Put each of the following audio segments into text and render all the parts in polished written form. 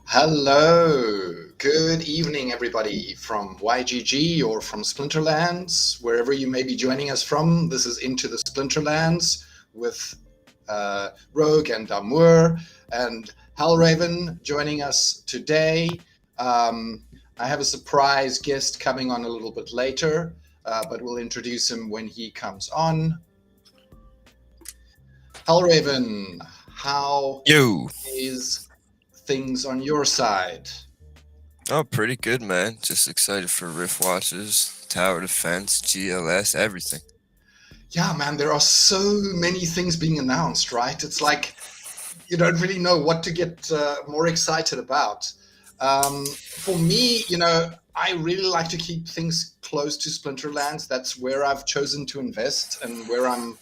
Hello, good evening, everybody from YGG or from Splinterlands, wherever you may be joining us from. This is Into the Splinterlands with Rogue and Damour and Hellraven joining us today. I have a surprise guest coming on a little bit later, but we'll introduce him when he comes on. Hellraven, how is things on your side? Oh, pretty good, man. Just excited for Rift Watches, Tower Defense, GLS, everything. Yeah, man, there are so many things being announced, right? It's like you don't really know what to get more excited about. For me, I really like to keep things close to Splinterlands. That's where I've chosen to invest and where I'm,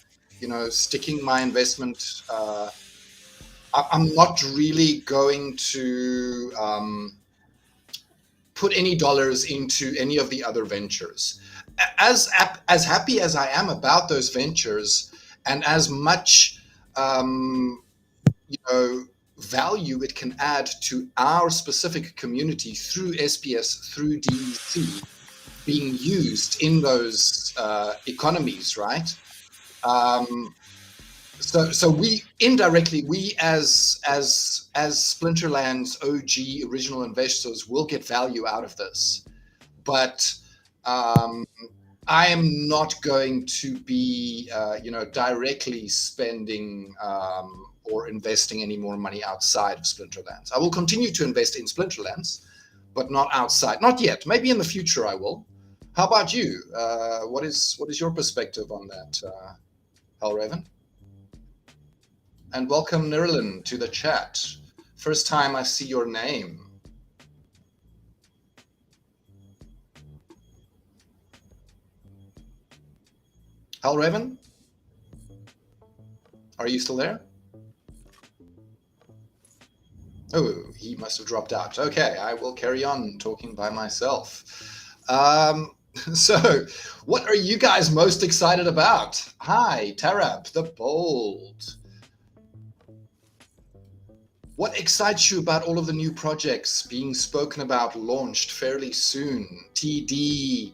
sticking my investment. I'm not really going to put any dollars into any of the other ventures. As happy as I am about those ventures, and as much value it can add to our specific community through SPS, through DEC being used in those economies, right? So we indirectly, as Splinterlands OG original investors, will get value out of this, but I am not going to be directly spending or investing any more money outside of Splinterlands. I will continue to invest in Splinterlands, but not outside. Not yet. Maybe in the future I will. How about you? What is your perspective on that, Hellraven? And welcome, Nirlin, to the chat. First time I see your name. Hellraven? Are you still there? Oh, he must have dropped out. Okay, I will carry on talking by myself. So, what are you guys most excited about? Hi, Tarab, the Bold. What excites you about all of the new projects being spoken about, launched fairly soon? TD,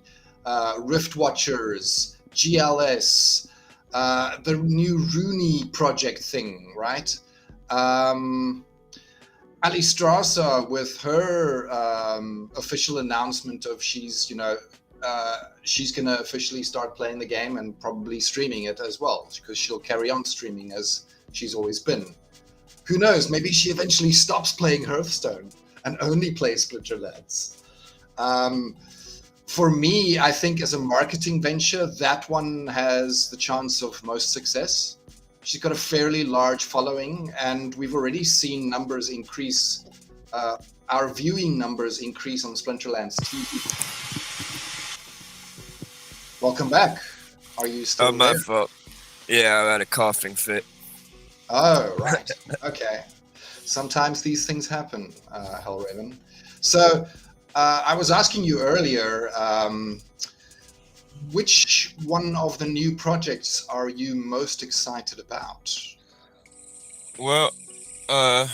Rift Watchers, GLS, the new Rooney project thing, right? Ali Strasser with her official announcement of she's going to officially start playing the game and probably streaming it as well, because she'll carry on streaming as she's always been. Who knows? Maybe she eventually stops playing Hearthstone and only plays Splinterlands. For me, I think as a marketing venture, that one has the chance of most success. She's got a fairly large following, and we've already seen numbers increase. Our viewing numbers increase on Splinterlands TV. Welcome back. Are you still there? My fault. Yeah, I had a coughing fit. Oh, right. Okay. Sometimes these things happen, Hellraven. So I was asking you earlier, which one of the new projects are you most excited about? Well, I'd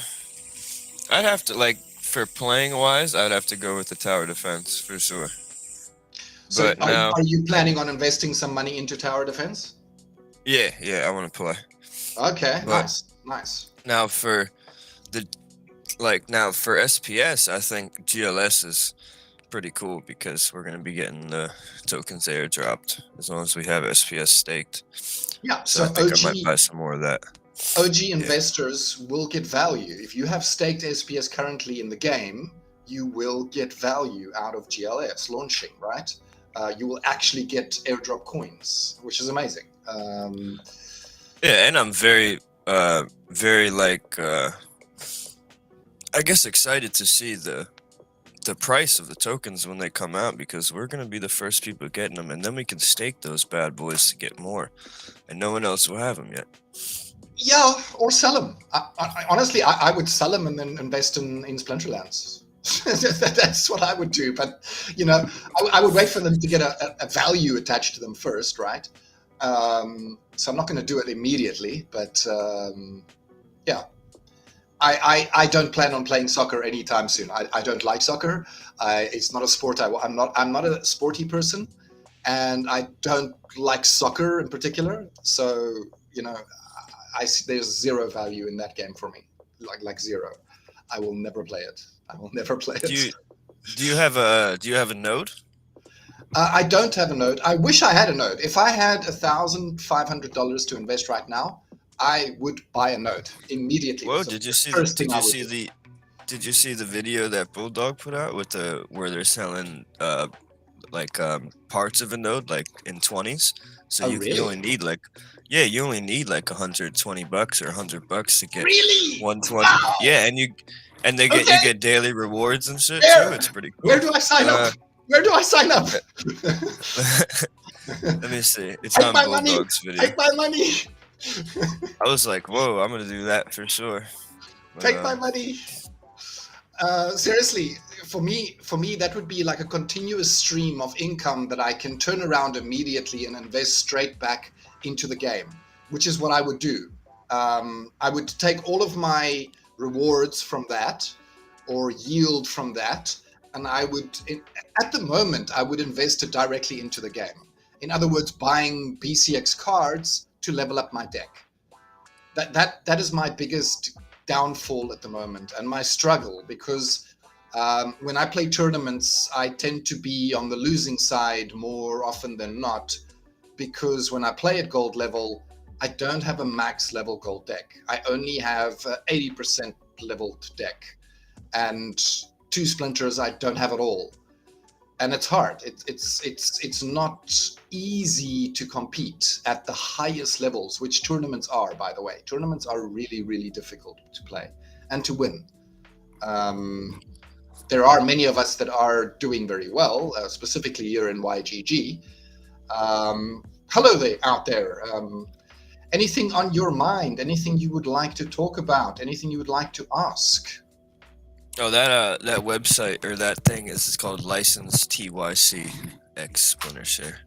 have to, for playing wise, I'd have to go with the Tower Defense for sure. So are you planning on investing some money into Tower Defense? Yeah, I want to play. Okay, nice. Now for SPS, I think GLS is pretty cool because we're going to be getting the tokens airdropped as long as we have SPS staked. Yeah, so I think I might buy some more of that. OG investors will get value. If you have staked SPS currently in the game, you will get value out of GLS launching, right? You will actually get airdrop coins, which is amazing. Yeah, and I'm very I guess excited to see the price of the tokens when they come out, because we're going to be the first people getting them, and then we can stake those bad boys to get more, and no one else will have them yet. Yeah, or sell them. Honestly, I would sell them and then invest in Splinterlands. That's what I would do. But, I would wait for them to get a value attached to them first, right? So I'm not going to do it immediately, but yeah. I don't plan on playing soccer anytime soon. I don't like soccer. It's not a sport. I'm not a sporty person, and I don't like soccer in particular. So you know, I see there's zero value in that game for me. Like zero. I will never play it. I will never play Do it. you do you have a node? I don't have a node. I wish I had a node. If I had $1,500 to invest right now, I would buy a node immediately. Whoa, So the first thing I would do. did you see the video that Bulldog put out with the where they're selling like parts of a node like in 20s? So Oh, you really? only need like yeah, you only need like $120 or $100 to get Really? 120. Wow. Yeah, and they get you Okay. get daily rewards and shit too. It's pretty cool. Where do I sign up? Where do I sign up? Let me see. It's Take on my money. Bulldog's video. Take my money. I was like, whoa, I'm gonna do that for sure. Take my money. Seriously, for me, that would be like a continuous stream of income that I can turn around immediately and invest straight back into the game, which is what I would do. I would take all of my rewards from that or yield from that, and I would, at the moment, I would invest it directly into the game. In other words, buying BCX cards to level up my deck. That is my biggest downfall at the moment and my struggle, because when I play tournaments, I tend to be on the losing side more often than not, because when I play at gold level, I don't have a max level gold deck. I only have 80% leveled deck, and 2 splinters I don't have at all. And it's hard. It's not easy to compete at the highest levels, which tournaments are, by the way. Tournaments are really, really difficult to play and to win. There are many of us that are doing very well, specifically here in YGG. Hello there, out there. Anything on your mind? Anything you would like to talk about? Anything you would like to ask? Oh, that website or that thing is called License TYC X Splinter Share.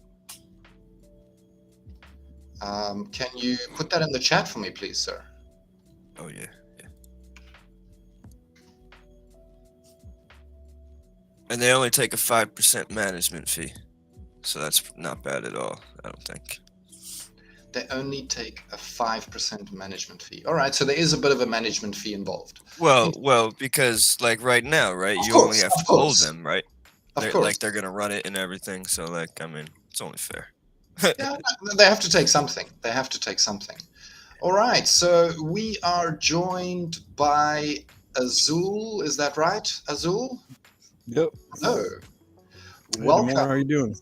Can you put that in the chat for me, please, sir? Oh yeah. And they only take a 5% management fee, so that's not bad at all. I don't think. They only take a 5% management fee. All right, so there is a bit of a management fee involved. Well, because like right now, right, you only have to hold them, right? Of course. Like they're gonna run it and everything, so like I mean, it's only fair. Yeah, they have to take something. They have to take something. All right, so we are joined by Azul. Is that right, Azul? Yep. Hello. Hey, Welcome. Damour, how are you doing?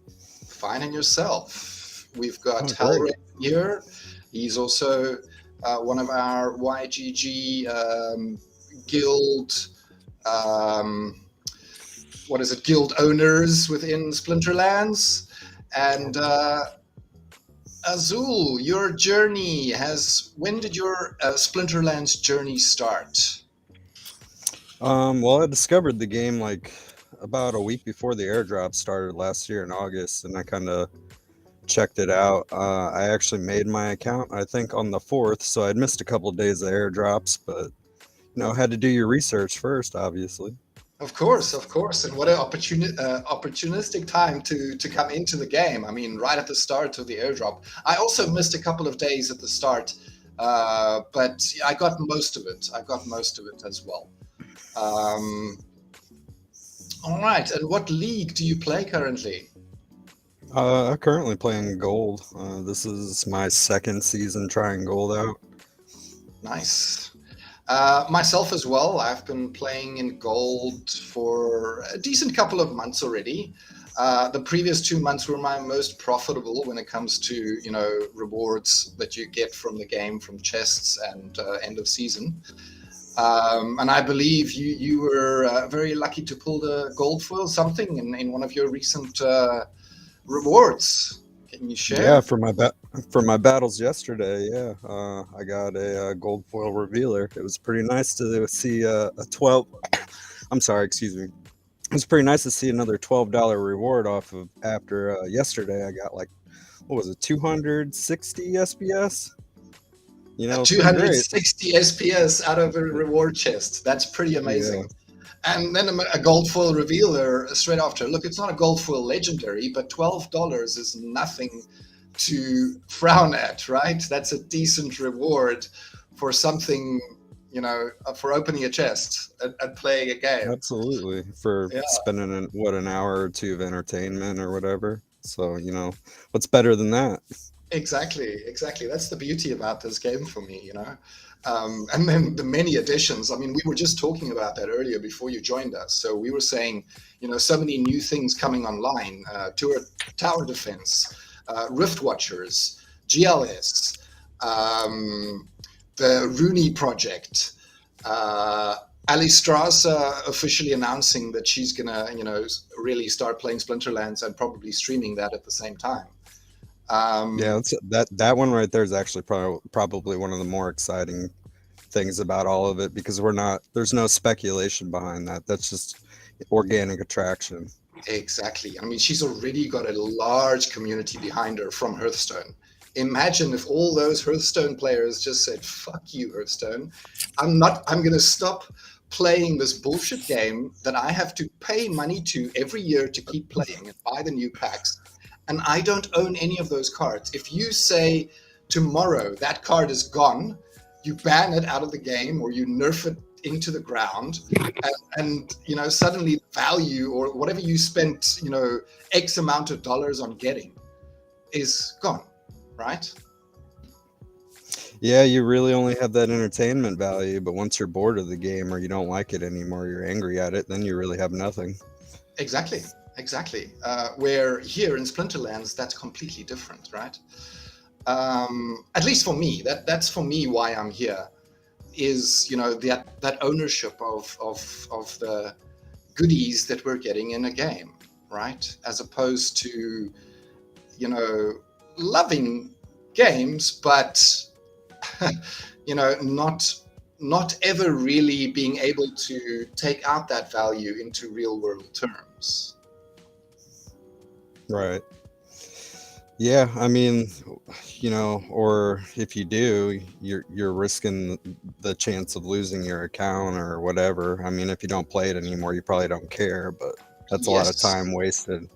Fine, and yourself? We've got Hellraven here. He's also one of our YGG guild, guild owners within Splinterlands. And Azul, your journey when did your Splinterlands journey start? Well, I discovered the game like about a week before the airdrop started last year in August, and I kind of checked it out. I actually made my account, I think, on the 4th, so I'd missed a couple of days of airdrops, but had to do your research first, obviously. Of course, and what an opportunistic time to come into the game. I mean, right at the start of the airdrop. I also missed a couple of days at the start, but I got most of it. As well. All right, and what league do you play currently? I'm currently playing gold. This is my 2nd season trying gold out. Nice. Myself as well. I've been playing in gold for a decent couple of months already. The previous 2 months were my most profitable when it comes to rewards that you get from the game, from chests and end of season. And I believe you were very lucky to pull the gold foil something in one of your recent rewards. Can you share? Yeah, for my battles yesterday, yeah, I got a gold foil revealer. It was pretty nice to see a 12. I'm sorry, excuse me. It was pretty nice to see another $12 reward off of after yesterday. I got like, what was it, 260 SPS? You know, it's been great. 260 SPS out of a reward chest. That's pretty amazing. Yeah. And then a gold foil revealer straight after. Look, it's not a gold foil legendary, but $12 is nothing to frown at, right? That's a decent reward for something, you know, for opening a chest and playing a game. Absolutely. For Yeah. spending an hour or two of entertainment or whatever. So, you know, what's better than that? Exactly. That's the beauty about this game for me, you know. And then the many additions. I mean, we were just talking about that earlier before you joined us. So we were saying, you know, so many new things coming online: tower defense, Rift Watchers, GLS, the Rooney project. Alistrasa officially announcing that she's gonna, you know, really start playing Splinterlands and probably streaming that at the same time. Yeah, that one right there is actually probably one of the more exciting things about all of it, because there's no speculation behind that. That's just organic attraction. Exactly. I mean, she's already got a large community behind her from Hearthstone. Imagine if all those Hearthstone players just said, "Fuck you, Hearthstone. I'm going to stop playing this bullshit game that I have to pay money to every year to keep playing and buy the new packs. And I don't own any of those cards. If you say tomorrow that card is gone, you ban it out of the game or you nerf it into the ground, and you know, suddenly the value or whatever you spent, you know, X amount of dollars on getting is gone, right?" Yeah, you really only have that entertainment value, but once you're bored of the game or you don't like it anymore, you're angry at it, then you really have nothing. Exactly. Where here in Splinterlands, that's completely different, right? At least for me, that's for me why I'm here, is, you know, that ownership of the goodies that we're getting in a game, right? As opposed to, you know, loving games, but you know, not ever really being able to take out that value into real world terms. Right. Yeah, I mean, you know, or if you do, you're risking the chance of losing your account or whatever. I mean, if you don't play it anymore, you probably don't care, but that's a lot of time wasted.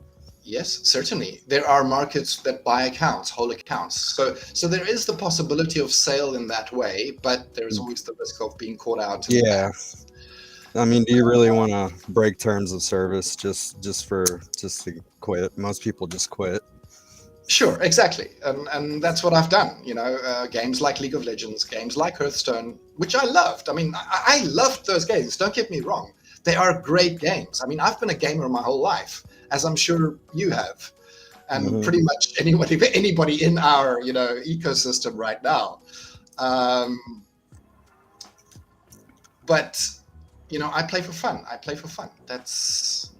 Yes, certainly. There are markets that buy accounts, whole accounts. So there is the possibility of sale in that way, but there's always the risk of being caught out. Yeah. I mean, do you really want to break terms of service just to quit? Most people just quit. Sure, exactly. And that's what I've done. You know, games like League of Legends, games like Hearthstone, which I loved. I mean, I loved those games. Don't get me wrong. They are great games. I mean, I've been a gamer my whole life, as I'm sure you have. And pretty much anybody in our, you know, ecosystem right now. But, you know, I play for fun. That's...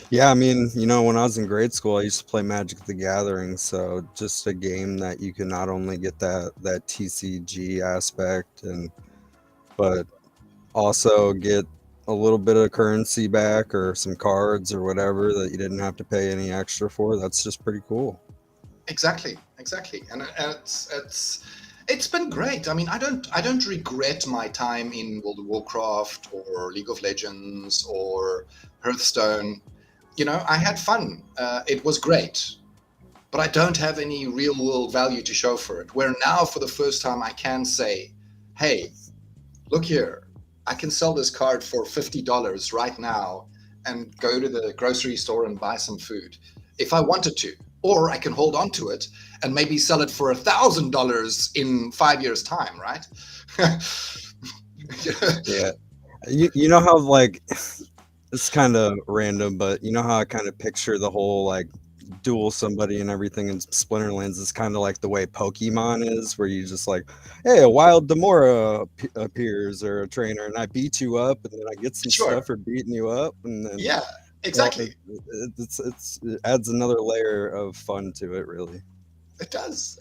Yeah, I mean, you know, when I was in grade school, I used to play Magic the Gathering. So just a game that you can not only get that TCG aspect, but also get a little bit of currency back or some cards or whatever that you didn't have to pay any extra for. That's just pretty cool. Exactly. And it's been great. I mean, I don't regret my time in World of Warcraft or League of Legends or Hearthstone. You know, I had fun. It was great, but I don't have any real world value to show for it. Where now, for the first time, I can say, "Hey, look here, I can sell this card for $50 right now and go to the grocery store and buy some food if I wanted to. Or I can hold on to it and maybe sell it for $1,000 in 5 years' time," right? Yeah. You know how, like, it's kind of random, but you know how I kind of picture the whole, like, duel somebody and everything in Splinterlands is kind of like the way Pokemon is, where you just like, hey, a wild Damour appears or a trainer, and I beat you up, and then I get some stuff for beating you up, and then yeah, exactly. It adds another layer of fun to it, really. It does.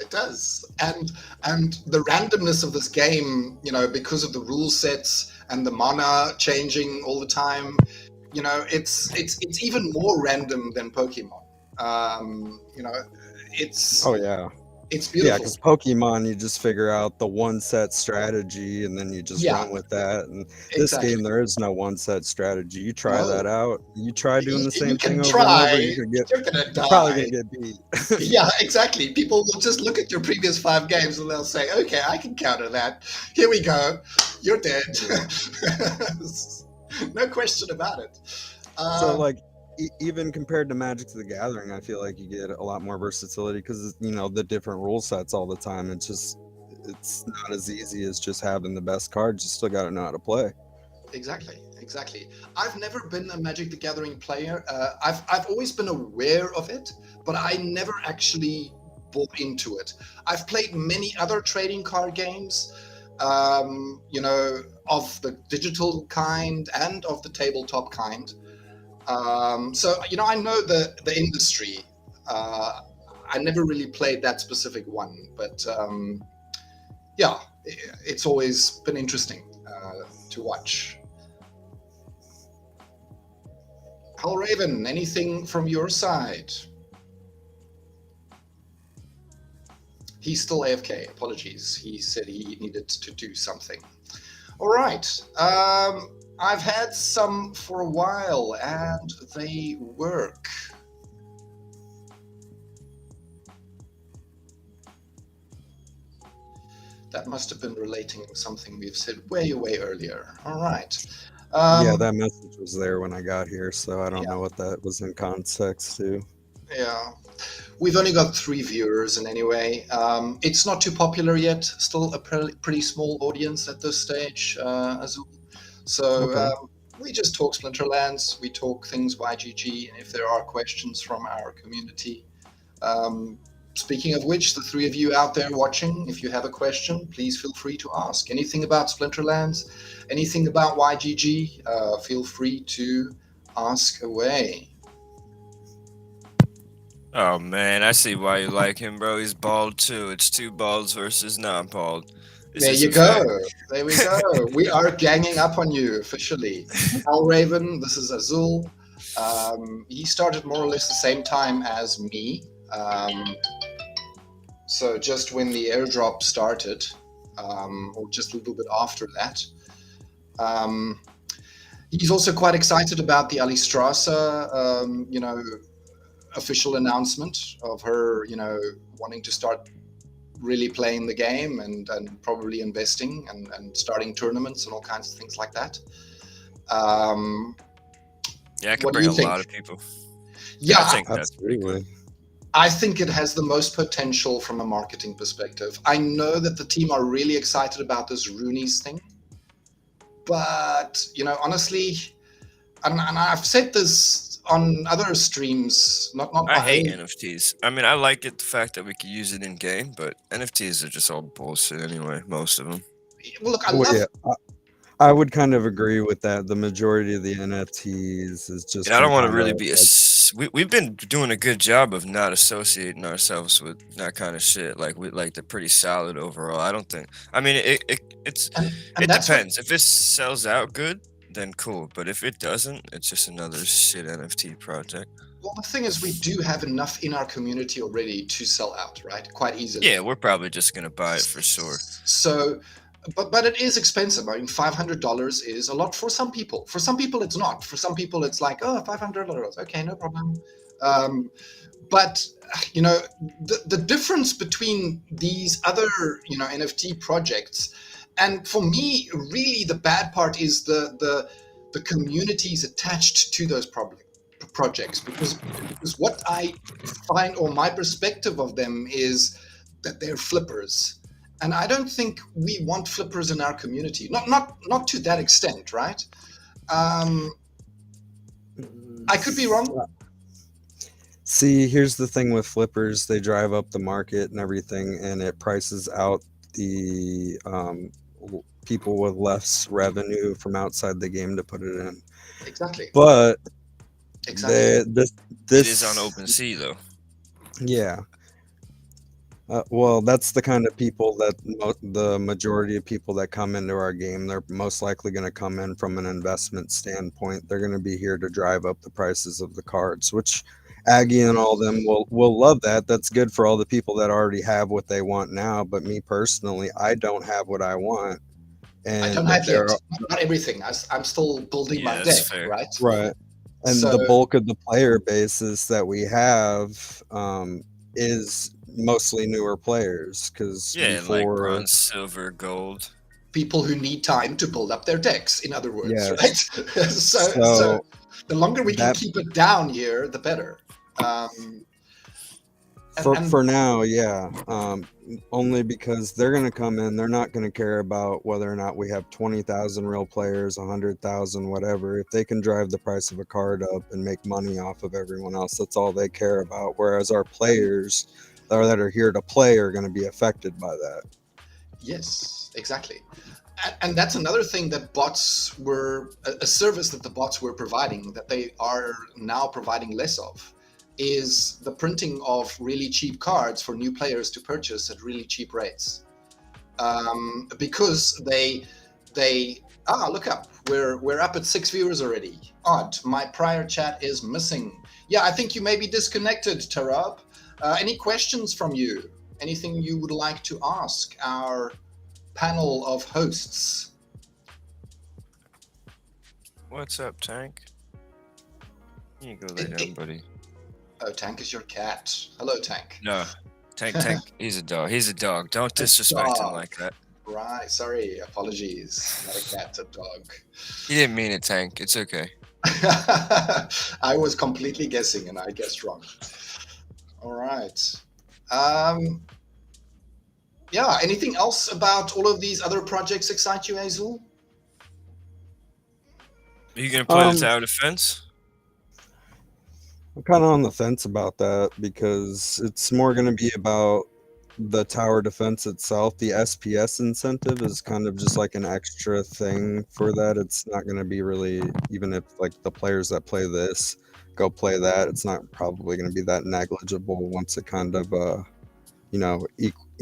And the randomness of this game, you know, because of the rule sets and the mana changing all the time, you know, it's even more random than Pokemon. You know, it's... Oh yeah. It's Yeah, beautiful. because Pokemon, you just figure out the one set strategy and then you just Yeah, run with that. And this exactly. game, there is no one set strategy. You try that No, out. You try doing the you same thing can over and over. try. You're gonna You're probably die. gonna get beat. Yeah, exactly. People will just look at your previous 5 games and they'll say, "Okay, I can counter that. Here we go. You're dead." No question about it. So Um, like even compared to Magic the Gathering, I feel like you get a lot more versatility because the different rule sets all the time. It's not as easy as just having the best cards. You still got to know how to play. exactly. I've never been a Magic the Gathering player. I've always been aware of it, but I never actually bought into it. I've played many other trading card games, of the digital kind and of the tabletop kind. So I know the industry. Uh, I never really played that specific one, but yeah, it's always been interesting to watch. Hellraven, anything from your side? He's still AFK. Apologies. He said he needed to do something. All right. I've had some for a while, and they work. That must have been relating something we've said way, way earlier. All right. Yeah, that message was there when I got here, so I don't Yeah. know what that was in context to. Yeah. We've only got 3 viewers, and anyway, it's not too popular yet. Still a pretty small audience at this stage, Azul. So Okay. we just talk Splinterlands, we talk things YGG, and if there are questions from our community. Speaking of which, the 3 of you out there watching, if you have a question, please feel free to ask. Anything about Splinterlands, anything about YGG, feel free to ask away. Oh man, I see why you like him, bro. He's bald too. It's 2 balds versus non-bald. This There is you a fact. go. There we go. We are ganging up on you officially. Hellraven, this is Azul. He started more or less the same time as me. So just when the airdrop started, or just a little bit after that. He's also quite excited about the Alistrasse, official announcement of her, wanting to start really playing the game and probably investing and starting tournaments and all kinds of things like that. Yeah, I could What do bring you a think? lot of people. Yeah, I think that's pretty good. Absolutely. I think it has the most potential from a marketing perspective. I know that the team are really excited about this Rooney's thing, but honestly, and I've said this on other streams, not I my hate own. NFTs. I mean, I like it the fact that we could use it in game, but NFTs are just all bullshit anyway. Most of them. Well, look, I Well, love. yeah, I would kind of agree with that. The majority of the NFTs is just And I been don't want to kind really of be like, we've been doing a good job of not associating ourselves with that kind of shit. Like they're pretty solid overall. I don't think. I mean, it And that's what. depends. If it sells out good, then cool. But if it doesn't, it's just another shit NFT project. Well, the thing is, we do have enough in our community already to sell out, right? Quite easily. Yeah, we're probably just gonna buy it for sure. So, but it is expensive. I mean, $500 is a lot for some people. For some people, it's not. For some people, it's like, oh, $500. Okay, no problem. But the difference between these other NFT projects, and for me, really, the bad part is the communities attached to those projects, because what I find, or my perspective of them, is that they're flippers, and I don't think we want flippers in our community. Not to that extent, right? I could be wrong. see, here's the thing with flippers: they drive up the market and everything, and it prices out the people with less revenue from outside the game to put it in. Exactly. But Exactly. this It is on OpenSea though. Yeah. Well, that's the kind of people that the majority of people that come into our game, they're most likely going to come in from an investment standpoint. They're going to be here to drive up the prices of the cards, which Aggie and all them will love that. That's good for all the people that already have what they want now. But me personally, I don't have what I want, I don't and have there yet. are Not everything. I'm still building my Yeah, that's deck, fair. right? right, and So the bulk of the player bases that we have is mostly newer players because Yeah, like before, bronze, silver, gold. people who need time to build up their decks, in other words, right? yes, So so the longer we can that keep it down here, the better. Um, and for now, yeah. Only because they're gonna come in, they're not gonna care about whether or not we have 20,000 real players, 100,000, whatever. If they can drive the price of a card up and make money off of everyone else, that's all they care about. Whereas our players that are here to play are going to be affected by that. yes, exactly. And that's another thing that bots were a service that the bots were providing that they are now providing less of is the printing of really cheap cards for new players to purchase at really cheap rates, because they look up, we're up at 6 viewers already. Odd, my prior chat is missing. Yeah, I think you may be disconnected, Tarab. Any questions from you? Anything you would like to ask our panel of hosts? What's up, Tank? You go lay down, buddy. Oh, Tank is your cat. Hello, Tank. No, Tank. He's a dog. He's a dog. Don't disrespect him like that. Right, sorry, apologies. Not a cat, a dog. He didn't mean it, Tank. It's okay. I was completely guessing and I guessed wrong. All right. Yeah, anything else about all of these other projects excite you, Azul? Are you gonna play the tower defense? I'm kind of on the fence about that because it's more going to be about the tower defense itself. The SPS incentive is kind of just like an extra thing for that. It's not going to be really, even if like the players that play this go play that, it's not probably going to be that negligible once it kind of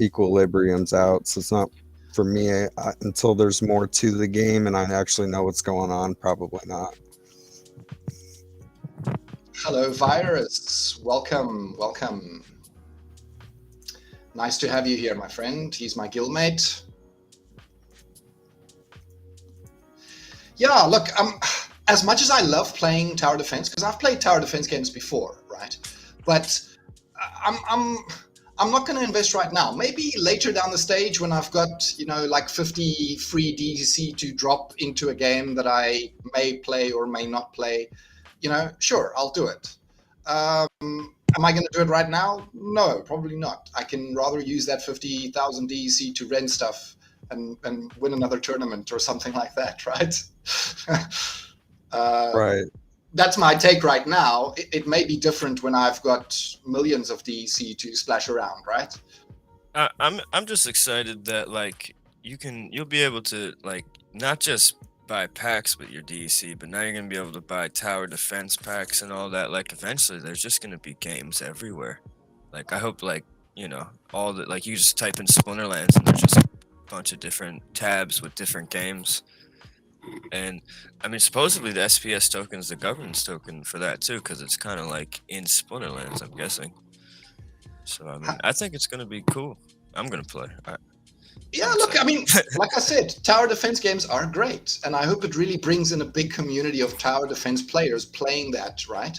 equilibrium's out. So it's not for me until there's more to the game and I actually know what's going on. Probably not. Hello, Virus. Welcome, welcome. Nice to have you here, my friend. He's my guildmate. Yeah, look, as much as I love playing tower defense, because I've played tower defense games before, right? But I'm not going to invest right now. Maybe later down the stage when I've got, like 50 free DDC to drop into a game that I may play or may not play. Sure, I'll do it. Am I going to do it right now? No, probably not. I can rather use that 50,000 DEC to rent stuff and win another tournament or something like that, right? Right. That's my take right now. It may be different when I've got millions of DEC to splash around, right? I'm just excited that like you'll be able to like not just buy packs with your DEC, but now you're gonna be able to buy tower defense packs and all that. Like eventually there's just gonna be games everywhere. Like I hope like all that, like you just type in Splinterlands and there's just a bunch of different tabs with different games. And I mean supposedly the SPS token is the governance token for that too, because it's kind of like in Splinterlands, I'm guessing. So I mean I think it's gonna be cool. I'm gonna play. Yeah, look, I mean, like I said, tower defense games are great. And I hope it really brings in a big community of tower defense players playing that, right?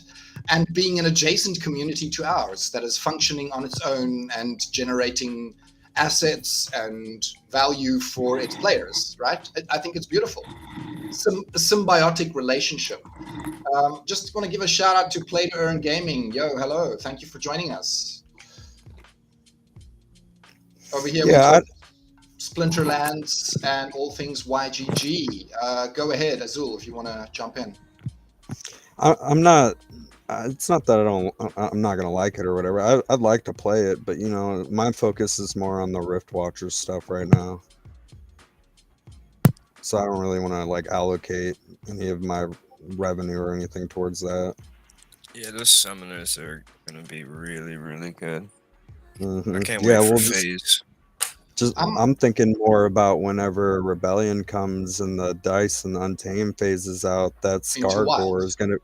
And being an adjacent community to ours that is functioning on its own and generating assets and value for its players, right? I think it's beautiful. A symbiotic relationship. Just want to give a shout out to Play to Earn Gaming. Yo, hello. Thank you for joining us. Over here, we talk Splinterlands and all things YGG. Go ahead, Azul, if you want to jump in. I'm not. It's not that I'm not gonna like it or whatever. I'd like to play it, but my focus is more on the Rift Watchers stuff right now. So I don't really want to like allocate any of my revenue or anything towards that. Yeah, those summoners are gonna be really, really good. Mm-hmm. I can't wait for phase. I'm thinking more about whenever Rebellion comes and the Dice and the Untamed phases out, that Scar Gore is gonna.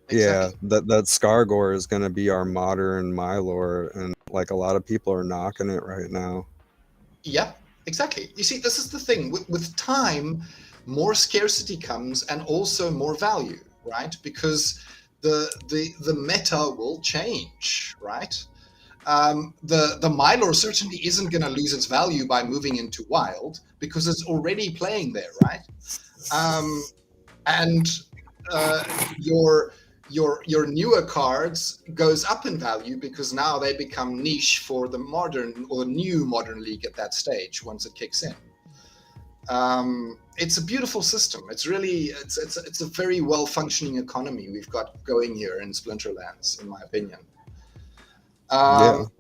Yeah, Exactly. that Scargore is gonna be our modern Mylor, and like a lot of people are knocking it right now. Yeah, exactly. You see, this is the thing. With time, more scarcity comes and also more value, right? Because the meta will change, right? The Mylor certainly isn't going to lose its value by moving into wild because it's already playing there, right? Um, and uh, your your newer cards goes up in value because now they become niche for the modern or new modern league at that stage once it kicks in. It's a beautiful system. It's really it's a very well functioning economy we've got going here in Splinterlands, in my opinion. Yeah. Um,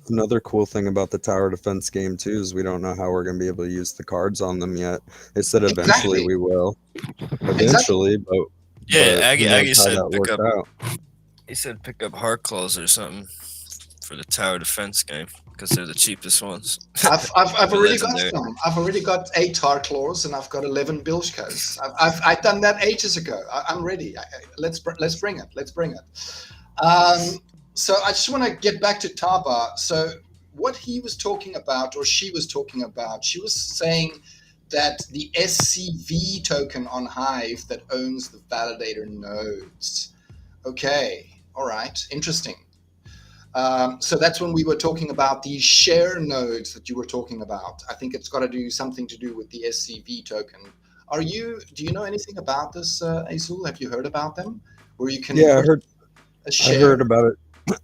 Another cool thing about the tower defense game too is we don't know how we're gonna be able to use the cards on them yet. They said eventually exactly, we will. exactly. Eventually, Yeah, but who knows Aggie how said that works out. he said pick up Heart Claws or something for the tower defense game because they're the cheapest ones. I've They're already got legendary. some. I've already got 8 tar claws and I've got 11 bilshkas. I've done that ages ago. I'm ready. Let's bring it. Let's bring it. So I just want to get back to Taba. So what he was talking about, or she was talking about, she was saying that the SCV token on Hive that owns the validator nodes. Okay, all right, interesting. So that's when we were talking about these share nodes that you were talking about. I think it's got to do something to do with the SCV token. Do you know anything about this, Azul? Have you heard about them? Where you can Yeah, put a I heard share? about it.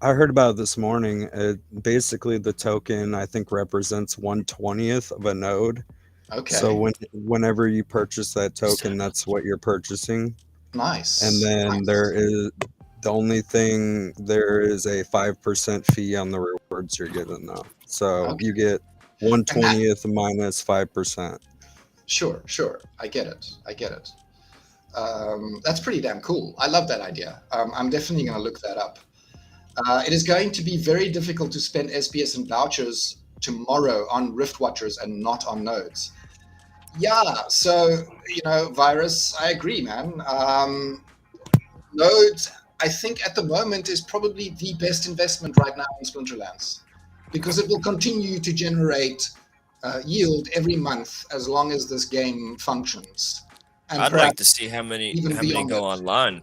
I heard about it this morning. Basically, the token I think represents 1/20th of a node. So Okay, whenever you purchase that token, that's what you're purchasing. And nice, then nice. the only thing there is a 5% fee on the rewards you're given though. So Okay, you get and that 1/20th minus 5%. sure, sure. I get it. I get it. That's pretty damn cool. I love that idea. I'm definitely going to look that up. It is going to be very difficult to spend SPS and vouchers tomorrow on Rift Watchers and not on nodes. Yeah, so Virus, I agree, man. Nodes, I think at the moment is probably the best investment right now in Splinterlands because it will continue to generate yield every month as long as this game functions, and I'd like to perhaps see even how many beyond go it. online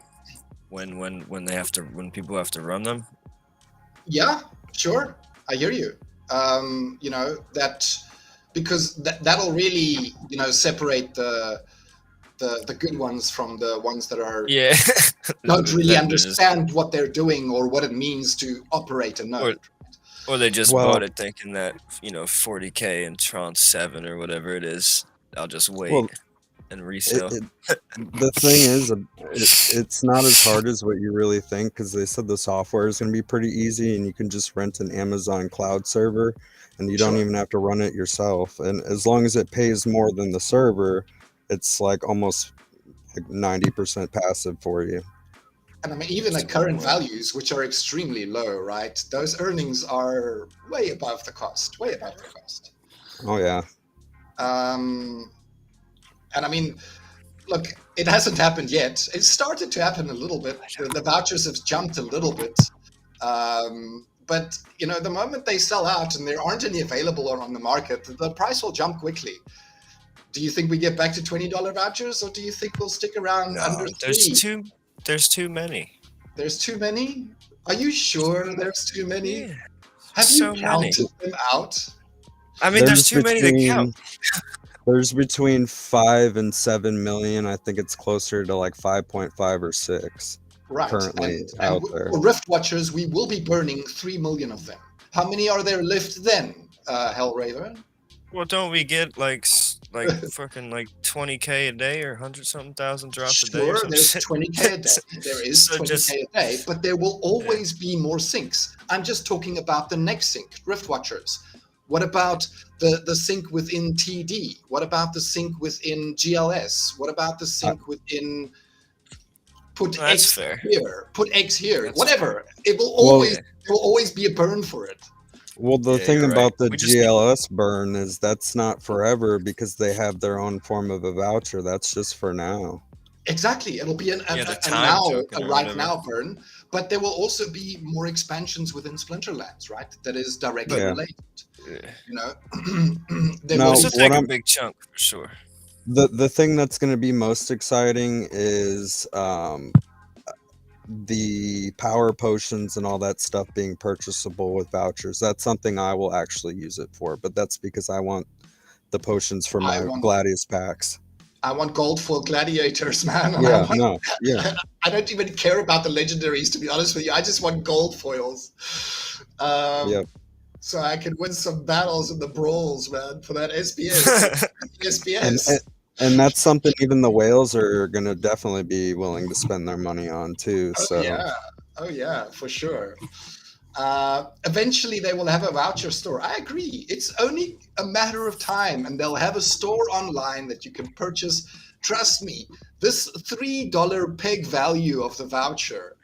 when they have to when people have to run them. Yeah, sure. I hear you. That because that'll really, separate the good ones from the ones that are Yeah, don't the really vendors understand what they're doing or what it means to operate a or node. or they just bought Well, it thinking that 40K in Tron 7 or whatever it is. I'll just wait well, and it, resell. it the thing is, it's not as hard as what you really think because they said the software is going to be pretty easy and you can just rent an Amazon cloud server and you don't Sure. even have to run it yourself. And as long as it pays more than the server, it's like almost like 90% passive for you. And I mean, even at So no current way. values, which are extremely low, right? Those earnings are way above the cost, way above the cost. Oh yeah. Um, and I mean, look, it hasn't happened yet. It started to happen a little bit. The vouchers have jumped a little bit. But the moment they sell out and there aren't any available or on the market, the price will jump quickly. Do you think we get back to $20 vouchers, or do you think we'll stick around under No, three? there's too many. There's too many. Are you There's too sure many. there's too many? Yeah, Have you so many. counted them out? I mean, there's There's too many to count. between there's between 5 and 7 million. I think it's closer to like 5.5 or 6 Right. currently And out there. for Rift Watchers, we will be burning 3 million of them. How many are there left then, Hellraven? Well, don't we get like fucking like 20K a day or 100-something thousand drops a day or Sure, some there's shit? 20K a day. There is So 20K just a day, but there will yeah. always be more syncs. I'm just talking about the next sync, Rift Watchers. What about the sync within TD? What about the sync within GLS? What about the I, sync within put Well, that's X fair. here, put X here, That's fair. whatever. It will well, always Yeah, there will always be a burn for it. well, the yeah, thing you're right. about the We just need GLS burn is that's not forever because they have their own form of a voucher. That's just for now. Exactly. It'll be The a time now, token a or right whatever. now burn, but there will also be more expansions within Splinterlands, right? That is directly Yeah. related. Yeah. You know, there Now, will This be. will what take a I'm big chunk for sure. the thing that's going to be most exciting is the power potions and all that stuff being purchasable with vouchers. That's something I will actually use it for, but that's because I want the potions for I my want Gladius packs. I want gold for gladiators, man, and Yeah, no, yeah, I don't even care about the legendaries, to be honest with you. I just want gold foils, yeah. so I can win some battles in the brawls, man, for that SPS. And, SPS. and and that's something even the whales are going to definitely be willing to spend their money on too. Oh So yeah, oh yeah, for sure. Eventually, they will have a voucher store. I agree. It's only a matter of time, and they'll have a store online that you can purchase. Trust me, this $3 peg value of the voucher,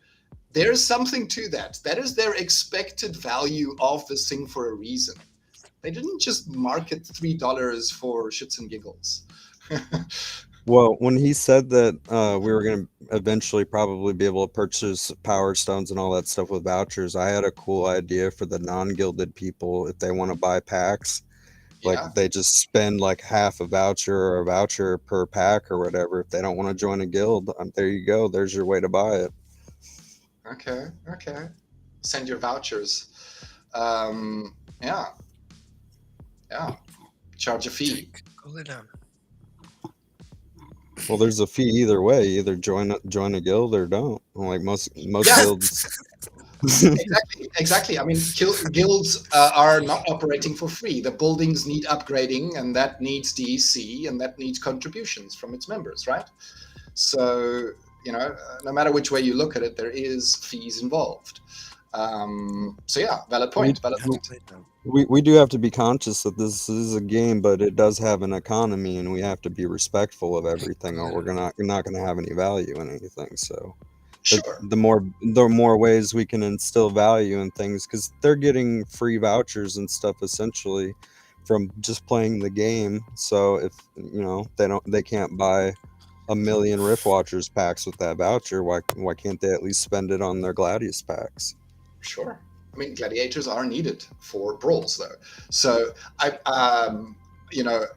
there's something to that. That is their expected value of this thing for a reason. They didn't just market $3 for shits and giggles. well, when he said that we were going to eventually probably be able to purchase power stones and all that stuff with vouchers, I had a cool idea for the non-gilded people if they want to buy packs. Like Yeah. they just spend like half a voucher or a voucher per pack or whatever. If they don't want to join a guild, there you go. There's your way to buy it. Okay. Okay. Send your vouchers. Yeah. Yeah. Charge a fee. Cool it down. Well, there's a fee either way. Either join a guild or don't. Like most Yeah. guilds. Exactly. I mean, guilds are not operating for free. The buildings need upgrading, and that needs DEC, and that needs contributions from its members, right? So, no matter which way you look at it, there is fees involved. So yeah, valid point. Valid point. We do have to be conscious that this is a game, but it does have an economy, and we have to be respectful of everything, or we're not going to have any value in anything. So, Sure. the more ways we can instill value in things, because they're getting free vouchers and stuff essentially from just playing the game. So if they can't buy a million Rift Watchers packs with that voucher, why can't they at least spend it on their Gladius packs? Sure. I mean, gladiators are needed for brawls, though. So if Well, you're not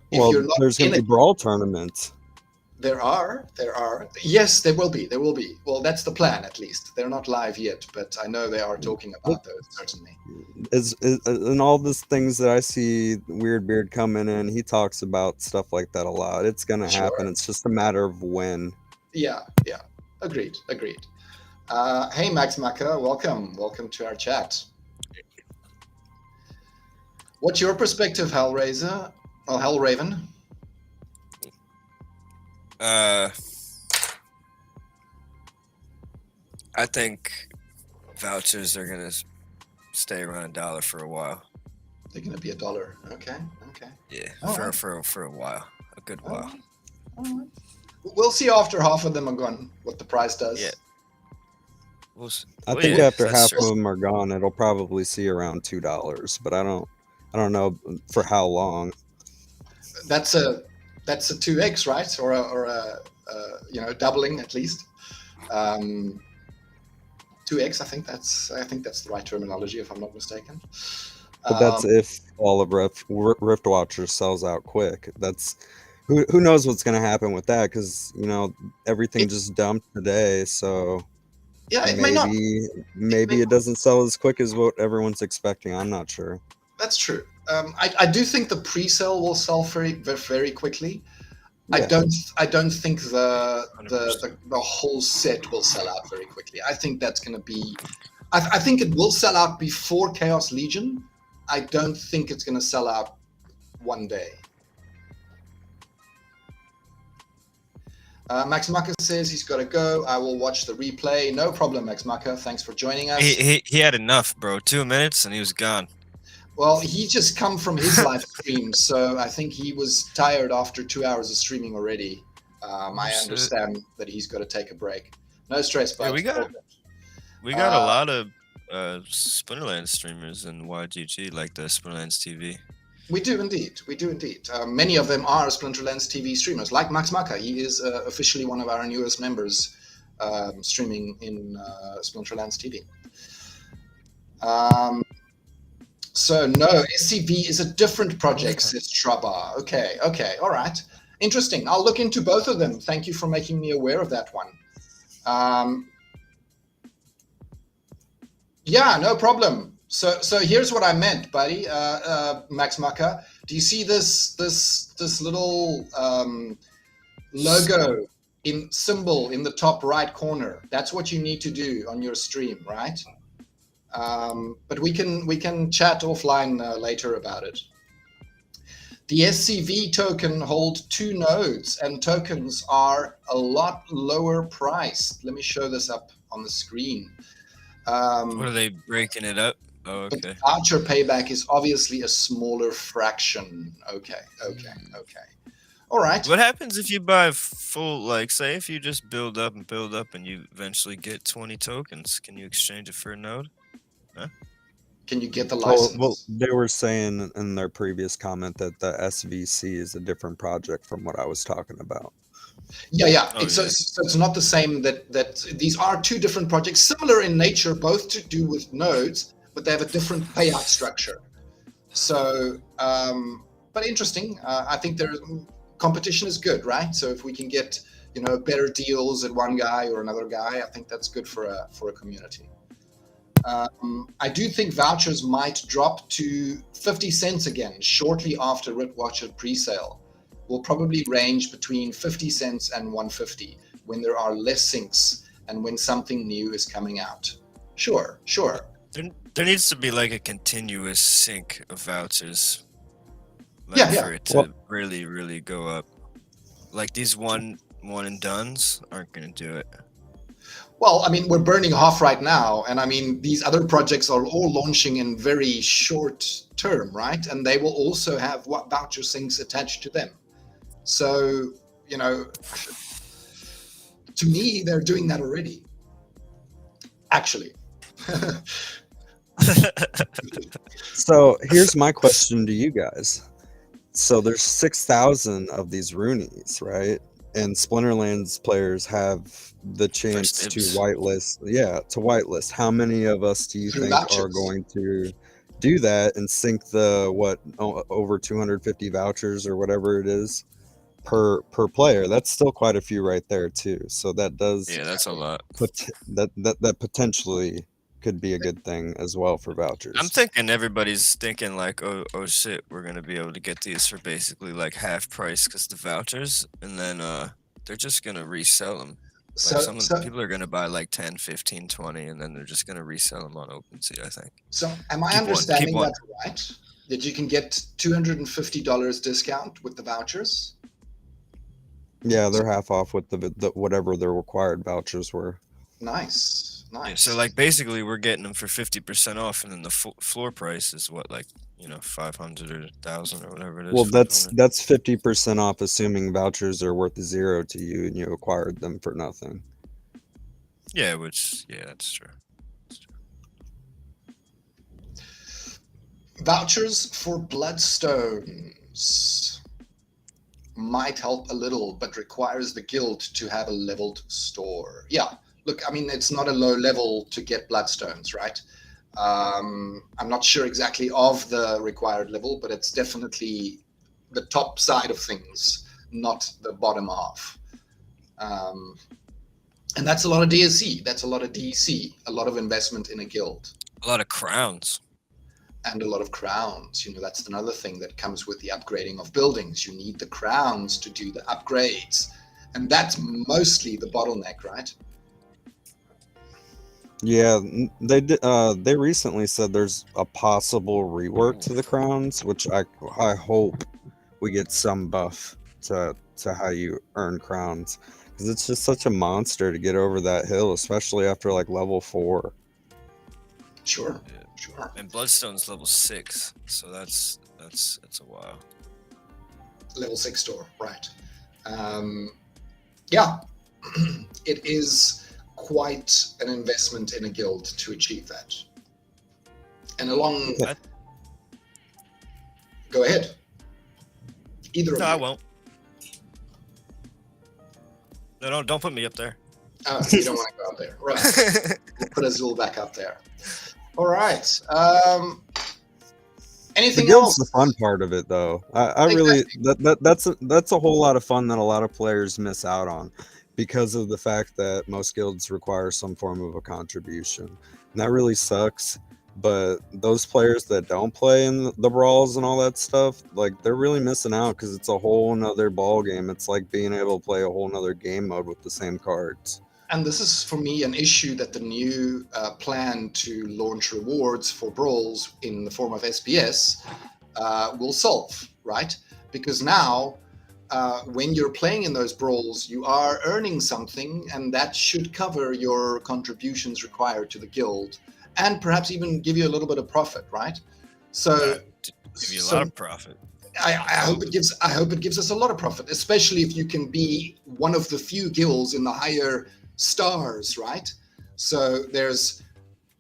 there's going in to it, be brawl tournaments. there are. Yes, there will be. There will be. Well, that's the plan, at least. They're not live yet, but I know they are talking about those, certainly. Is and all these things that I see Weird Beard coming in, he talks about stuff like that a lot. It's going to happen. Sure. It's just a matter of when. Yeah. Yeah. Agreed. Agreed. Hey, Max Maka, welcome to our chat. What's your perspective, Hellraiser? Well, Hellraven. I think vouchers are gonna stay around $1 for a while. They're gonna be $1. Okay. Okay. Yeah, All right. for a while, a good All while. right. All right. We'll see after half of them are gone what the price does. Yeah. I think after that's half true. of them are gone, it'll probably see around $2, but I don't know for how long. That's a 2x, right? Or a doubling at least. 2x. I think that's the right terminology, if I'm not mistaken. But that's if all of Rift Watcher sells out quick. That's who knows what's going to happen with that, because everything just dumped today. So yeah, it may not. Maybe it doesn't sell as quick as what everyone's expecting. I'm not sure. That's true. I do think the pre-sale will sell very, very quickly. Yeah. I don't think the whole set will sell out very quickly. I think that's going to be. I think it will sell out before Chaos Legion. I don't think it's going to sell out one day. Max Mucker says he's got to go. I will watch the replay. No problem, Max Mucker. Thanks for joining us. He had enough, bro. 2 minutes and he was gone. Well, he just come from his live stream, so I think he was tired after 2 hours of streaming already. I understand that he's got to take a break. No stress, but yeah, we got a lot of Splinterlands streamers in YGG, like the Splinterlands TV. We do indeed. We do indeed. Many of them are Splinterlands TV streamers, like Max Maka. He is officially one of our newest members streaming in Splinterlands TV. So no, SCV is a different project, says Trabar. Okay, all right. Interesting. I'll look into both of them. Thank you for making me aware of that one. Yeah, no problem. So here's what I meant, buddy. Max Maka. Do you see this little logo symbol in the top right corner? That's what you need to do on your stream, right? But we can chat offline later about it. The SCV token hold 2 nodes, and tokens are a lot lower priced. Let me show this up on the screen. What are they breaking it up? Oh, okay. But voucher payback is obviously a smaller fraction. Okay. All right. What happens if you buy full, like, say if you just build up and you eventually get 20 tokens, can you exchange it for a node? Huh? Can you get the license? Well, they were saying in their previous comment that the SVC is a different project from what I was talking about. Yeah. Oh, So it's not the same. That these are 2 different projects, similar in nature, both to do with nodes, but they have a different payout structure. So, but interesting. I think competition is good, right? So if we can get better deals at one guy or another guy, I think that's good for a community. I do think vouchers might drop to 50 cents again shortly after Ritwatcher presale. Will probably range between 50 cents and 150 when there are less syncs and when something new is coming out. Sure. There needs to be like a continuous sync of vouchers. For it to really, really go up. Like these one and dones aren't going to do it. Well, I mean, we're burning half right now, and I mean, these other projects are all launching in very short term, right? And they will also have voucher syncs attached to them. So, to me, they're doing that already. Actually. So here's my question to you guys. So there's 6,000 of these Roonies, right? And Splinterlands players have the chance to whitelist. Yeah, to whitelist. How many of us do you think are going to do that and sync the over 250 vouchers or whatever it is per player? That's still quite a few right there too. So that does. Yeah, that's a lot. That potentially could be a good thing as well for vouchers. I'm thinking everybody's thinking like, oh shit, we're gonna be able to get these for basically like half price because the vouchers, and then they're just gonna resell them. Like people are gonna buy like 10, 15, 20, and then they're just gonna resell them on OpenSea, I think. So am I understanding that right? That you can get $250 discount with the vouchers? Yeah, they're half off with the whatever their required vouchers were. Nice. Yeah, so like basically we're getting them for 50% off, and then the floor price is what, like 500 or 1,000 or whatever it is. Well, that's 50% off, assuming vouchers are worth 0 to you and you acquired them for nothing. Yeah, that's true. Vouchers for bloodstones might help a little, but requires the guild to have a leveled store. Yeah. Look, I mean, it's not a low level to get bloodstones, right? I'm not sure exactly of the required level, but it's definitely the top side of things, not the bottom half. And that's a lot of DSC. That's a lot of DC, a lot of investment in a guild. A lot of crowns. And a lot of crowns. That's another thing that comes with the upgrading of buildings. You need the crowns to do the upgrades. And that's mostly the bottleneck, right? Yeah, they recently said there's a possible rework to the crowns, which I hope we get some buff to how you earn crowns, because it's just such a monster to get over that hill, especially after like level 4. Sure. And Bloodstone's level 6, so that's a while. Level 6 store, right? Yeah, it is quite an investment in a guild to achieve that. And Go ahead. Either of No, you. I won't. No, don't put me up there. Oh, you don't want to go up there. Right. We'll put Azul back up there. All right. Anything The guild's else? the fun part of it, though. I really that's a whole lot of fun that a lot of players miss out on because of the fact that most guilds require some form of a contribution. And that really sucks. But those players that don't play in the brawls and all that stuff, like they're really missing out because it's a whole nother ball game. It's like being able to play a whole nother game mode with the same cards. And this is, for me, an issue that the new plan to launch rewards for brawls in the form of SPS will solve, right? Because now, when you're playing in those brawls, you are earning something, and that should cover your contributions required to the guild, and perhaps even give you a little bit of profit, right? So, give you a lot of profit. I hope it gives us a lot of profit, especially if you can be one of the few guilds in the higher stars, right? So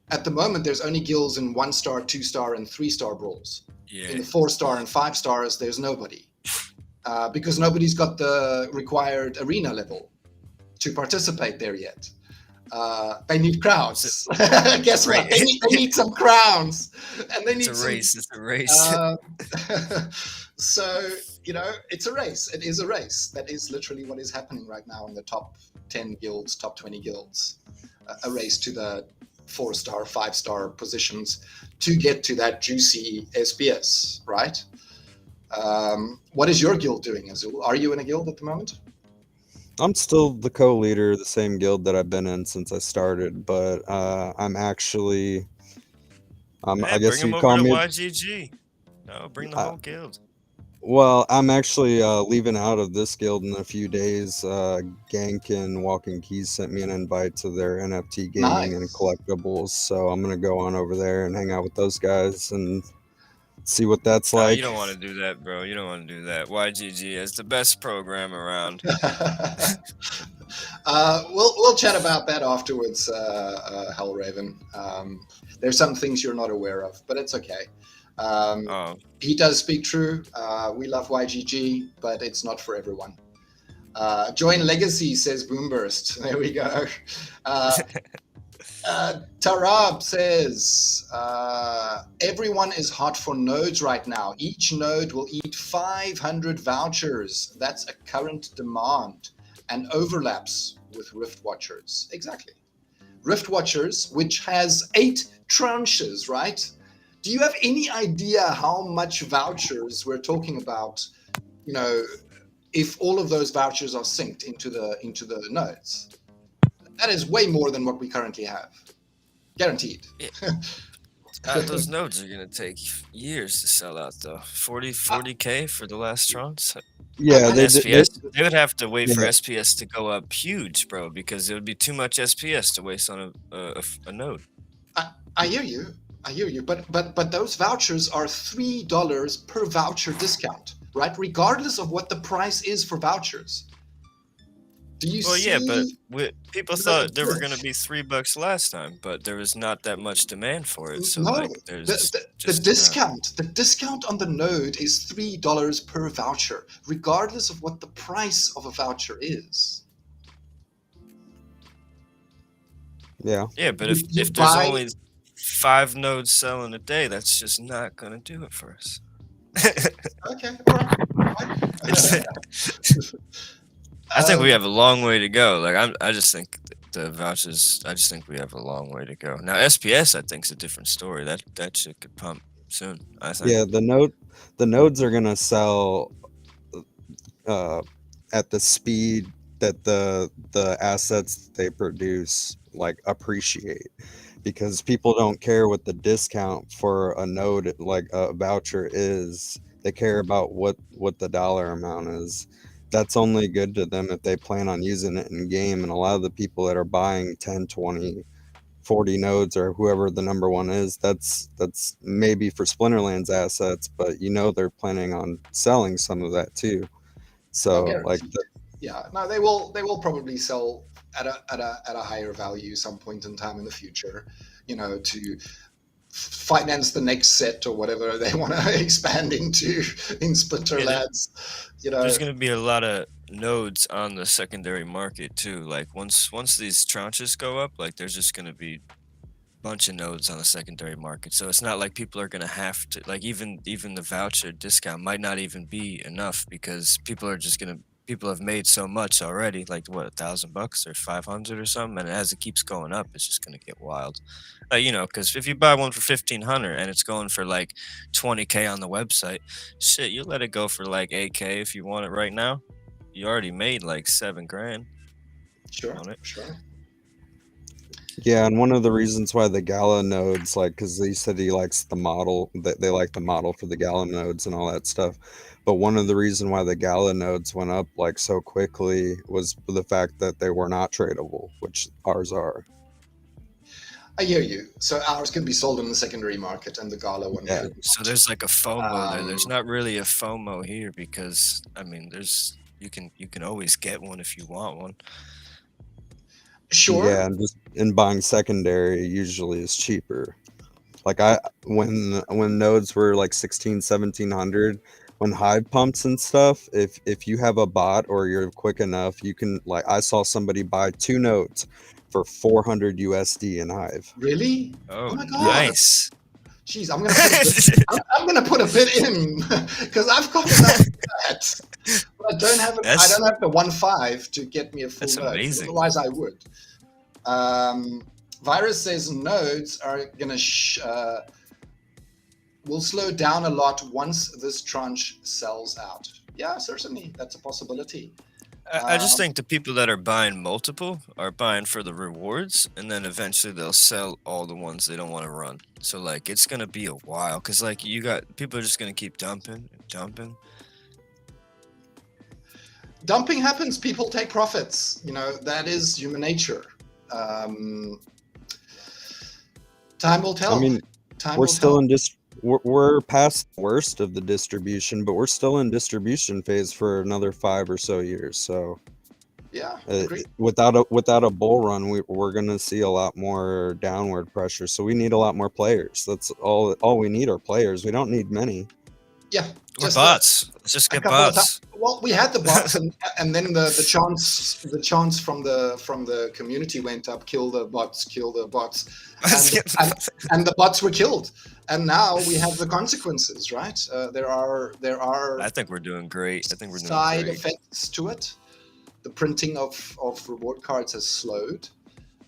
at the moment there's only guilds in 1-star, 2-star, and 3-star brawls. Yeah. In the 4-star and 5 stars, there's nobody, because nobody's got the required arena level to participate there yet. They need crowns. Guess what? They need some crowns, and they need It's a race. So, it's a race. It is a race. That is literally what is happening right now in the top 10 guilds, top 20 guilds. A race to the 4-star, 5-star positions to get to that juicy SPS, right? What is your guild doing, Azul? Are you in a guild at the moment? I'm still the co-leader of the same guild that I've been in since I started, but I'm actually, I guess bring you him call over to me. YGG. No, bring the whole guild. Well, I'm actually leaving out of this guild in a few days. Gank and Walking Keys sent me an invite to their NFT gaming and collectibles, so I'm gonna go on over there and hang out with those guys and see what that's like. You don't want to do that, bro. You don't want to do that. YGG is the best program around. We'll chat about that afterwards, Hellraven. There's some things you're not aware of, but it's okay. He does speak true. We love YGG, but it's not for everyone. Join Legacy, says Boomburst. There we go. Tarab says, everyone is hot for nodes right now. Each node will eat 500 vouchers. That's a current demand and overlaps with Rift Watchers. Exactly. Rift Watchers, which has 8 tranches, right? Do you have any idea how much vouchers we're talking about, if all of those vouchers are synced into the nodes? That is way more than what we currently have. Guaranteed. Yeah. Those nodes are going to take years to sell out, though. 40K for the last tranche? Yeah, they would have to wait for SPS to go up huge, bro, because it would be too much SPS to waste on a node. I hear you, but those vouchers are $3 per voucher discount, right? Regardless of what the price is for vouchers. Do you see? Yeah, but people thought there were going to be $3 last time, but there was not that much demand for it. So there's the discount. The discount on the node is $3 per voucher, regardless of what the price of a voucher is. Yeah. Yeah, but if there's only 5 nodes selling a day, that's just not going to do it for us. Okay. All right. I think we have a long way to go. I just think the vouchers. I just think we have a long way to go. Now SPS, I think, is a different story. That shit could pump soon, I think. Yeah, the nodes are gonna sell at the speed that the assets they produce appreciate, because people don't care what the discount for a node like a voucher is. They care about what the dollar amount is. That's only good to them if they plan on using it in game. And a lot of the people that are buying 10, 20, 40 nodes or whoever the number one is, that's maybe for Splinterlands assets, but they're planning on selling some of that too. So they will probably sell at a higher value some point in time in the future, finance the next set or whatever they want to expand into in Splinterlands. There's going to be a lot of nodes on the secondary market too. Like once these tranches go up, like there's just going to be a bunch of nodes on the secondary market. So it's not like people are going to have to, like, even the voucher discount might not even be enough, because people have made so much already, like what, $1,000 or 500 or something, and as it keeps going up, it's just going to get wild. Because if you buy one for 1,500 and it's going for like 20K on the website, shit, you let it go for like 8K if you want it right now. You already made like 7 grand. Sure, on it. sure. Yeah, and one of the reasons why the Gala nodes, like, because he said he likes the model, that they like the model for the Gala nodes and all that stuff. But one of the reasons why the Gala nodes went up like so quickly was for the fact that they were not tradable, which ours are. I hear you. So ours can be sold in the secondary market, and the Gala one. Yeah. So there's like a FOMO there. There's not really a FOMO here, because I mean, you can always get one if you want one. Sure. Yeah, and buying secondary usually is cheaper. Like when nodes were like 1,1700, when hive pumps and stuff, if you have a bot or you're quick enough, you can, like, I saw somebody buy 2 nodes for 400 USD in hive. Really? Oh, my God. nice. Jeez, I'm gonna put a bit in because I've got enough of that. But I don't have the 1.5 to get me a full That's node. amazing. Otherwise, I would. Virus says nodes are gonna will slow down a lot once this tranche sells out. Yeah, certainly, that's a possibility. I just think the people that are buying multiple are buying for the rewards, and then eventually they'll sell all the ones they don't want to run. So like it's gonna be a while, because like people are just gonna keep dumping and dumping. Dumping happens. People take profits. That is human nature. Time will tell. I mean, Time we're will still tell. we're past the worst of the distribution, but we're still in distribution phase for another 5 or so years. So Yeah, agreed. without a bull run, we're gonna see a lot more downward pressure. So we need a lot more players. That's all we need are players. We don't need many. Yeah, Or bots. Let's just get bots. Well, we had the bots, and then the chance from the community went up. Kill the bots. And the bots were killed. And now we have the consequences, right? There are. I think we're doing great. I think we're doing side great. effects to it. The printing of reward cards has slowed.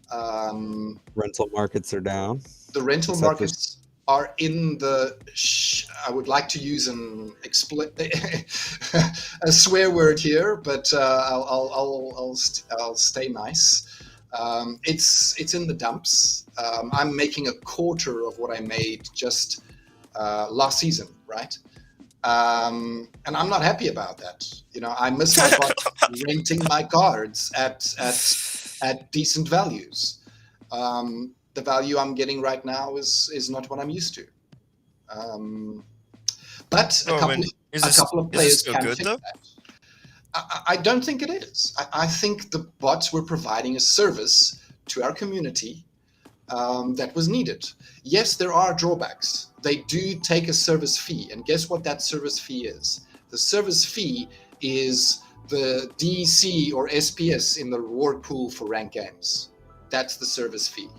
Rental markets are down. The rental markets are in the. I would like to use a swear word here, but I'll stay nice. It's in the dumps. I'm making a quarter of what I made just last season, right? And I'm not happy about that. I miss my renting my cards at decent values. The value I'm getting right now is not what I'm used to. But a couple of players can fix that. I don't think it is. I think the bots were providing a service to our community that was needed. Yes, there are drawbacks. They do take a service fee. And guess what that service fee is? The service fee is the DC or SPS in the reward pool for ranked games. That's the service fee.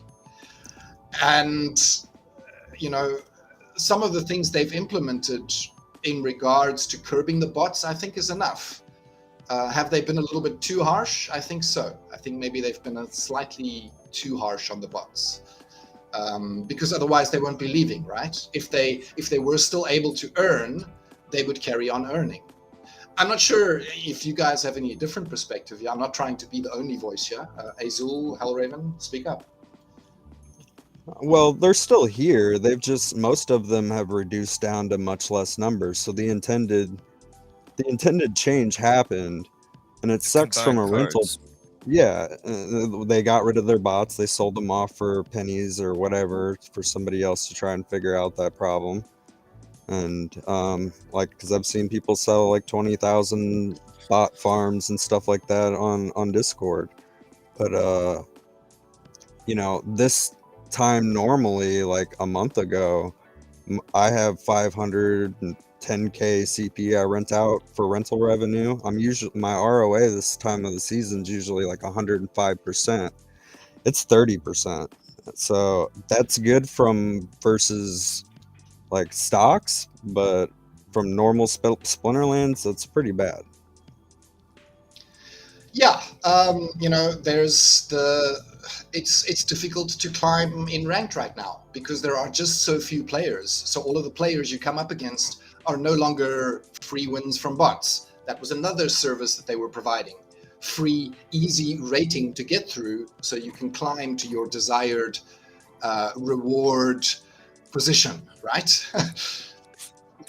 And, some of the things they've implemented in regards to curbing the bots, I think is enough. Have they been a little bit too harsh? I think so. I think maybe they've been slightly too harsh on the bots. Because otherwise they won't be leaving, right? If they were still able to earn, they would carry on earning. I'm not sure if you guys have any different perspective. Yeah, I'm not trying to be the only voice here. Azul, Hellraven, speak up. Well, they're still here. Most of them have reduced down to much less numbers. So the intended change happened, and it sucks from a rental. Yeah, they got rid of their bots. They sold them off for pennies or whatever for somebody else to try and figure out that problem. And because I've seen people sell like 20,000 bot farms and stuff like that on Discord. But this time normally, like a month ago, I have 510k CP I rent out for rental revenue. I'm usually my ROA this time of the season is usually like 105%. It's 30%. So that's good from versus like stocks, but from normal Splinterlands, that's pretty bad. Yeah, there's it's difficult to climb in ranked right now because there are just so few players. So all of the players you come up against are no longer free wins from bots. That was another service that they were providing. Free, easy rating to get through so you can climb to your desired reward position, right? Yeah,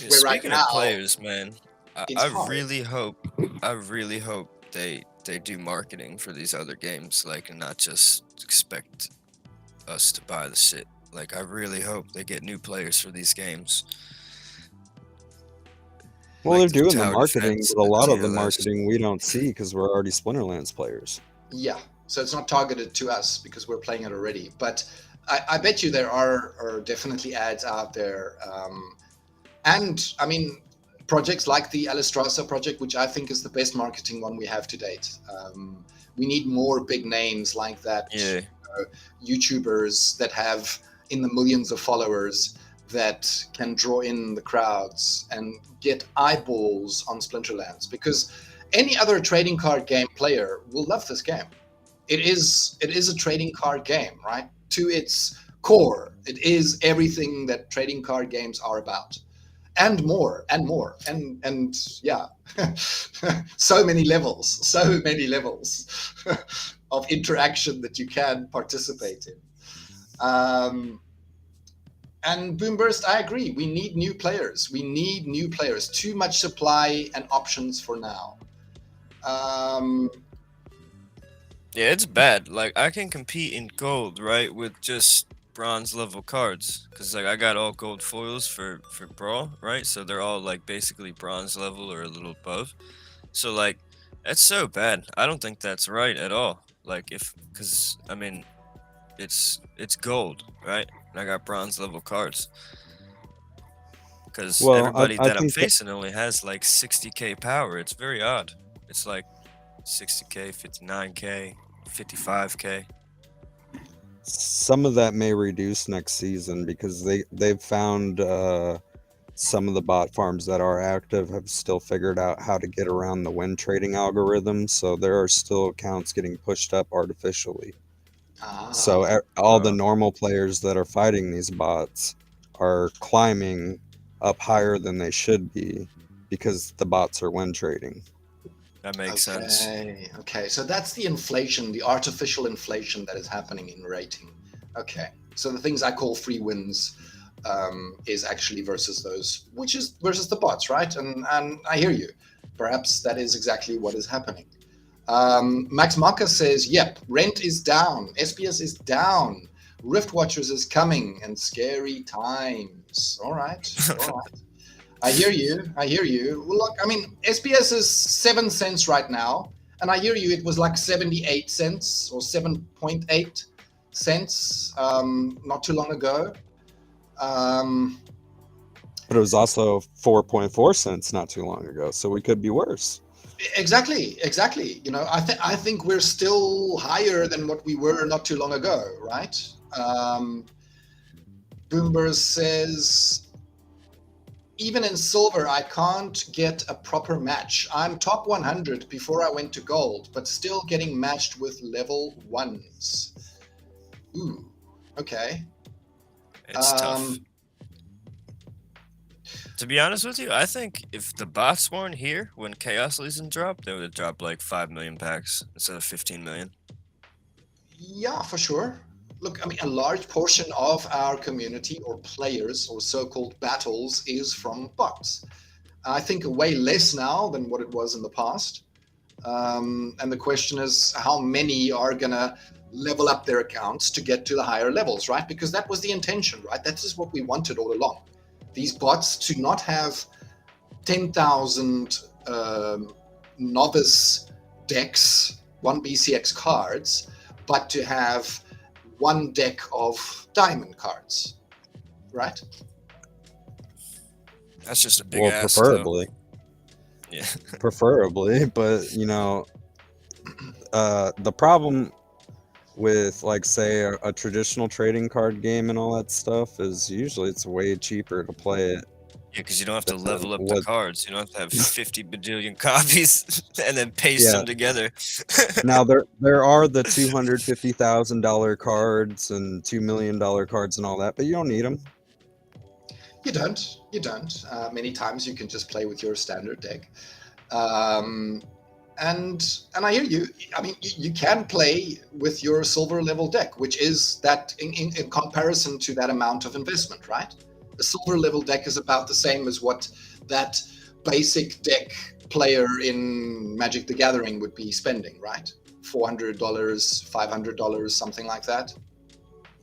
Where right speaking now of players, man, it's I hard. really hope they do marketing for these other games, like, and not just expect us to buy the shit. Like, I really hope they get new players for these games. Well, Like they're doing the tower marketing, defense, but a the lot of the TLS. marketing we don't see because we're already Splinterlands players. Yeah, so it's not targeted to us because we're playing it already. But I bet you there are definitely ads out there. And I mean, projects like the Alistrasa project, which I think is the best marketing one we have to date. We need more big names like that. Yeah. YouTubers that have in the millions of followers that can draw in the crowds and get eyeballs on Splinterlands, because any other trading card game player will love this game. It is a trading card game, right? To its core, it is everything that trading card games are about, and more and yeah. So many levels of interaction that you can participate in. And Boomburst, I agree. We need new players. Too much supply and options for now. Yeah, it's bad. Like, I can compete in gold, right, with just bronze level cards, because like I got all gold foils for brawl, right? So they're all like basically bronze level or a little above. So like that's so bad. I don't think that's right at all. Like, because I mean, it's gold, right? And I got bronze level cards. Because Well, everybody I that I'm think that facing only has like 60k power. It's very odd. It's like 60k, 59k, 55k. some of that may reduce next season because they've found some of the bot farms that are active have still figured out how to get around the win trading algorithm. So there are still accounts getting pushed up artificially. So all the normal players that are fighting these bots are climbing up higher than they should be because the bots are win trading. That makes sense. Okay. So that's the inflation, the artificial inflation that is happening in rating. Okay. So the things I call free wins is actually versus those, which is versus the bots, right? And I hear you. Perhaps that is exactly what is happening. Max Marcus says, yep, rent is down. SPS is down. Rift Watchers is coming and scary times. All right. I hear you. Well, look, I mean, SPS is 7 cents right now. And I hear you, it was like 78 cents or 7.8 cents not too long ago. But it was also 4.4 cents not too long ago. So we could be worse. Exactly. You know, I think we're still higher than what we were not too long ago, right? Boomber says, even in silver, I can't get a proper match. I'm top 100 before I went to gold, but still getting matched with level 1s. Ooh, okay. It's tough. To be honest with you, I think if the bots weren't here when Chaos Legion dropped, they would have dropped like 5 million packs instead of 15 million. Yeah, for sure. Look, I mean, a large portion of our community or players or so-called battles is from bots. I think way less now than what it was in the past. And the question is how many are going to level up their accounts to get to the higher levels, right? Because that was the intention, right? That is what we wanted all along. These bots to not have 10,000 novice decks, 1 BCX cards, but to have one deck of diamond cards, right? That's just a big Well, ask, preferably. though. Yeah. Preferably, but the problem with, like, say a traditional trading card game and all that stuff is usually it's way cheaper to play it Yeah, because you don't have to than level up the what. cards. You don't have to have 50 bajillion copies and then paste Yeah. them together. Now there are the $250,000 cards and $2 million cards and all that, but you don't need them. You don't. Many times you can just play with your standard deck. And I hear you. I mean, you can play with your silver level deck, which is that in comparison to that amount of investment, right? The silver level deck is about the same as what that basic deck player in Magic the Gathering would be spending, right? $400, $500, something like that.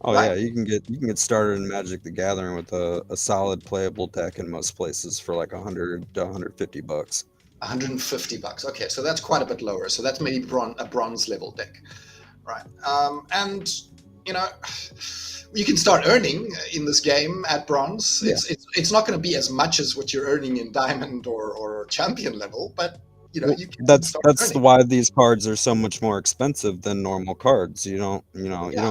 Oh Right. yeah, you can get started in Magic the Gathering with a solid playable deck in most places for like $100 to $150. $150. Okay, so that's quite a bit lower. So that's maybe a bronze level deck, right? And you can start earning in this game at bronze. Yeah. It's not going to be as much as what you're earning in diamond or champion level, but you Well, can that's start earning. why these cards are so much more expensive than normal cards. You don't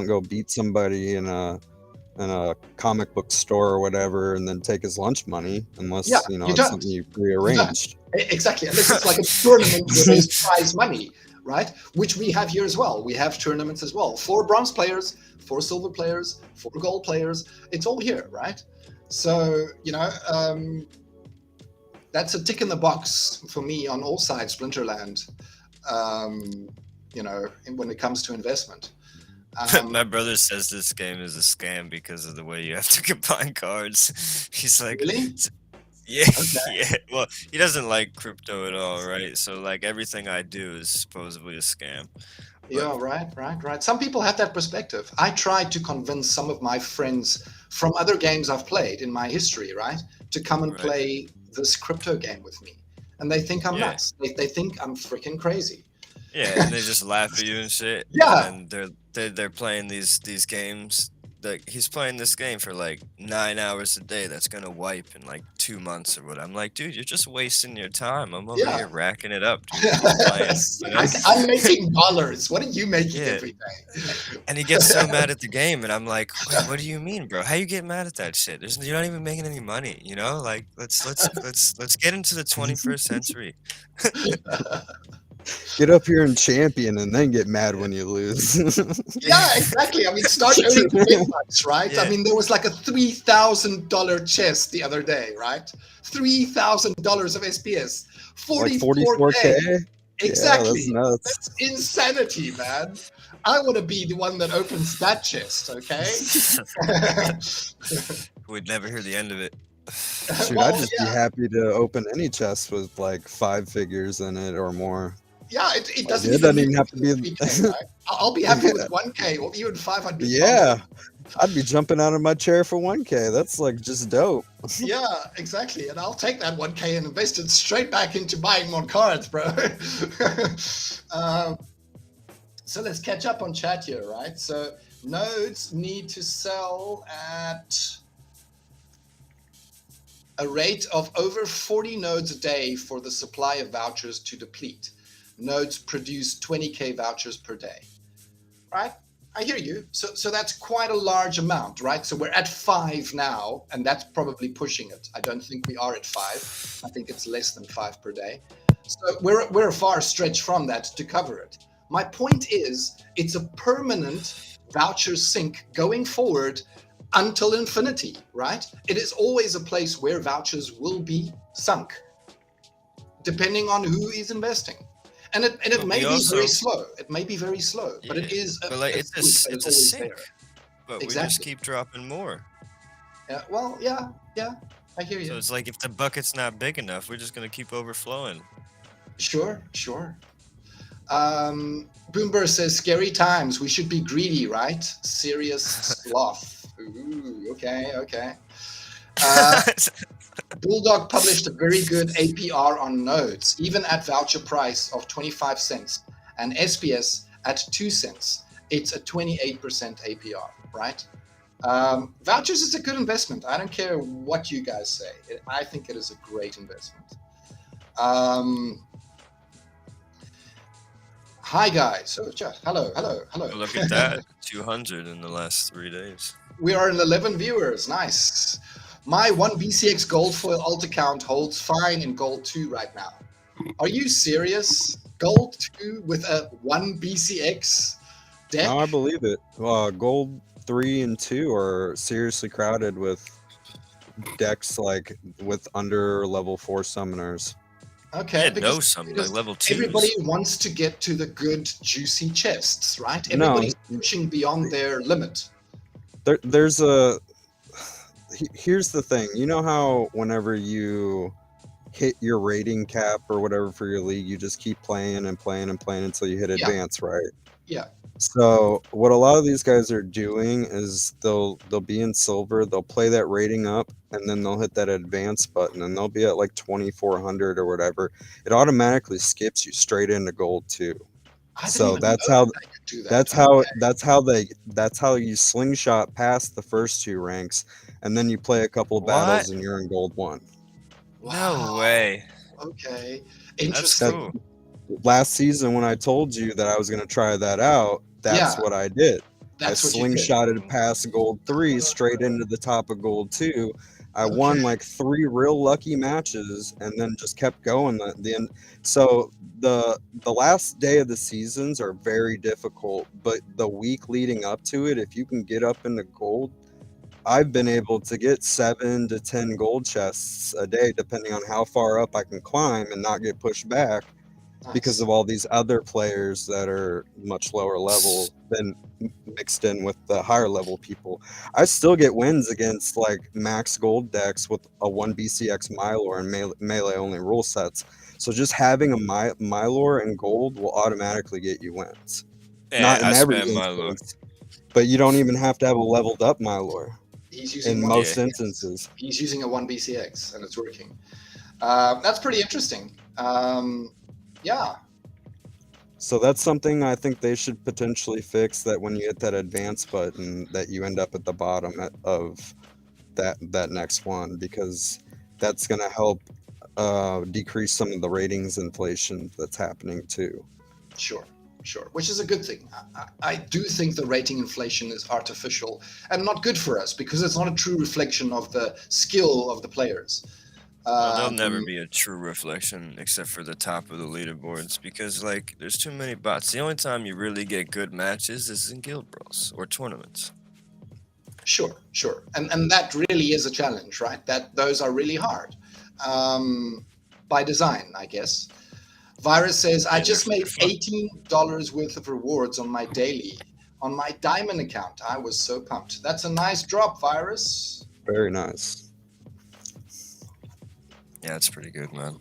go beat somebody in a comic book store or whatever and then take his lunch money unless you it's don't. something you prearranged. Exactly, unless it's like a tournament where there's prize money, right? Which we have here as well. We have tournaments as well for bronze players, for silver players, for gold players. It's all here, right? So that's a tick in the box for me on all sides, Splinterland. When it comes to investment. My brother says this game is a scam because of the way you have to combine cards. He's like, Really? yeah, Okay. yeah. Well, he doesn't like crypto at all, right? So like everything I do is supposedly a scam. Yeah, right. Some people have that perspective. I tried to convince some of my friends from other games I've played in my history, right, to come and Right. play this crypto game with me. And they think I'm Yeah. nuts. They think I'm freaking crazy. Yeah, and they just laugh at you and shit. Yeah. And then they're playing these games. Like he's playing this game for like 9 hours a day. That's gonna wipe in like 2 months or what. I'm like, dude, you're just wasting your time. I'm over Yeah. here racking it up, dude. Just playing. You know? I'm making dollars. What are you making Yeah. every day? And he gets so mad at the game, and I'm like, wait, what do you mean, bro? How you get mad at that shit? You're not even making any money, you know? Like let's get into the 21st century. Get up here and champion and then get mad when you lose. Yeah, exactly. I mean, start earning big bucks, right? Yeah. I mean, there was like a $3,000 chest the other day, right? $3,000 of SPS. Like 44K. 44K? Exactly. Yeah, that's nuts. That's insanity, man. I want to be the one that opens that chest, okay? We'd never hear the end of it. Shoot, Well, I'd just be happy to open any chest with like 5 figures in it or more. Yeah, it doesn't It even, doesn't even have to be. 3K, right? I'll be happy with 1K or even 500. Yeah, I'd be jumping out of my chair for 1K. That's like just dope. Yeah, exactly. And I'll take that 1K and invest it straight back into buying more cards, bro. So let's catch up on chat here, right? So nodes need to sell at a rate of over 40 nodes a day for the supply of vouchers to deplete. Nodes produce 20K vouchers per day, right? I hear you. So that's quite a large amount, right? So we're at 5 now, and that's probably pushing it. I don't think we are at 5. I think it's less than 5 per day. So we're a far stretch from that to cover it. My point is, it's a permanent voucher sink going forward until infinity, right? It is always a place where vouchers will be sunk, depending on who is investing. And it may be very slow. It may be very slow, but it is. But like it's a sink. There. But Exactly. we just keep dropping more. Yeah. Well, yeah. I hear you. So it's like if the bucket's not big enough, we're just gonna keep overflowing. Sure. Boomber says, "Scary times. We should be greedy, right? Serious sloth." Ooh, okay. Bulldog published a very good APR on nodes, even at voucher price of 25 cents, and SPS at 2 cents. it's a 28% APR, right? Vouchers is a good investment. I don't care what you guys say. I think it is a great investment. Hi guys. Oh, hello. Oh, look at that, 200 in the last 3 days. We are in 11 viewers. Nice. My 1 BCX gold foil alt account holds fine in gold 2 right now. Are you serious? Gold 2 with a 1 BCX deck? No, I believe it. Gold 3 and 2 are seriously crowded with decks like with under level 4 summoners. Okay, Yeah, because, no summon, because like level 2s. everybody wants to get to the good juicy chests, right? No. Everybody's pushing beyond their limit. Here's the thing. You know how whenever you hit your rating cap or whatever for your league, you just keep playing and playing and playing until you hit Yeah. advance, right? Yeah. So what a lot of these guys are doing is they'll be in silver, they'll play that rating up, and then they'll hit that advance button, and they'll be at like 2400 or whatever. It automatically skips you straight into gold too. So that's how you slingshot past the first 2 ranks, and then you play a couple battles and you're in gold 1. No way. Okay. That's Interesting. cool. Last season when I told you that I was going to try that out, that's what I did. That's I what you did. slingshotted past gold 3 straight into the top of gold 2. I won like 3 real lucky matches and then just kept going. The end. So the last day of the seasons are very difficult, but the week leading up to it, if you can get up into gold, I've been able to get 7 to 10 gold chests a day, depending on how far up I can climb and not get pushed back. Nice. Because of all these other players that are much lower level than mixed in with the higher level people. I still get wins against like max gold decks with a 1 BCX Mylor and melee only rule sets. So just having a Mylor and gold will automatically get you wins. Yeah, Not in I every spam Mylor. instance, but you don't even have to have a leveled up Mylor. He's using In one most BCX. instances. He's using a 1 BCX and it's working. That's pretty interesting. Yeah. So that's something I think they should potentially fix, that when you hit that advance button that you end up at the bottom of that next one, because that's going to help decrease some of the ratings inflation that's happening too. Sure, which is a good thing. I do think the rating inflation is artificial and not good for us because it's not a true reflection of the skill of the players. Well, they'll never be a true reflection except for the top of the leaderboards because, like, there's too many bots. The only time you really get good matches is in guild brawls or tournaments. Sure. And that really is a challenge, right? Those are really hard. By design, I guess. Virus says, I just made $18 worth of rewards on my daily. On my diamond account, I was so pumped. That's a nice drop, Virus. Very nice. Yeah, it's pretty good, man.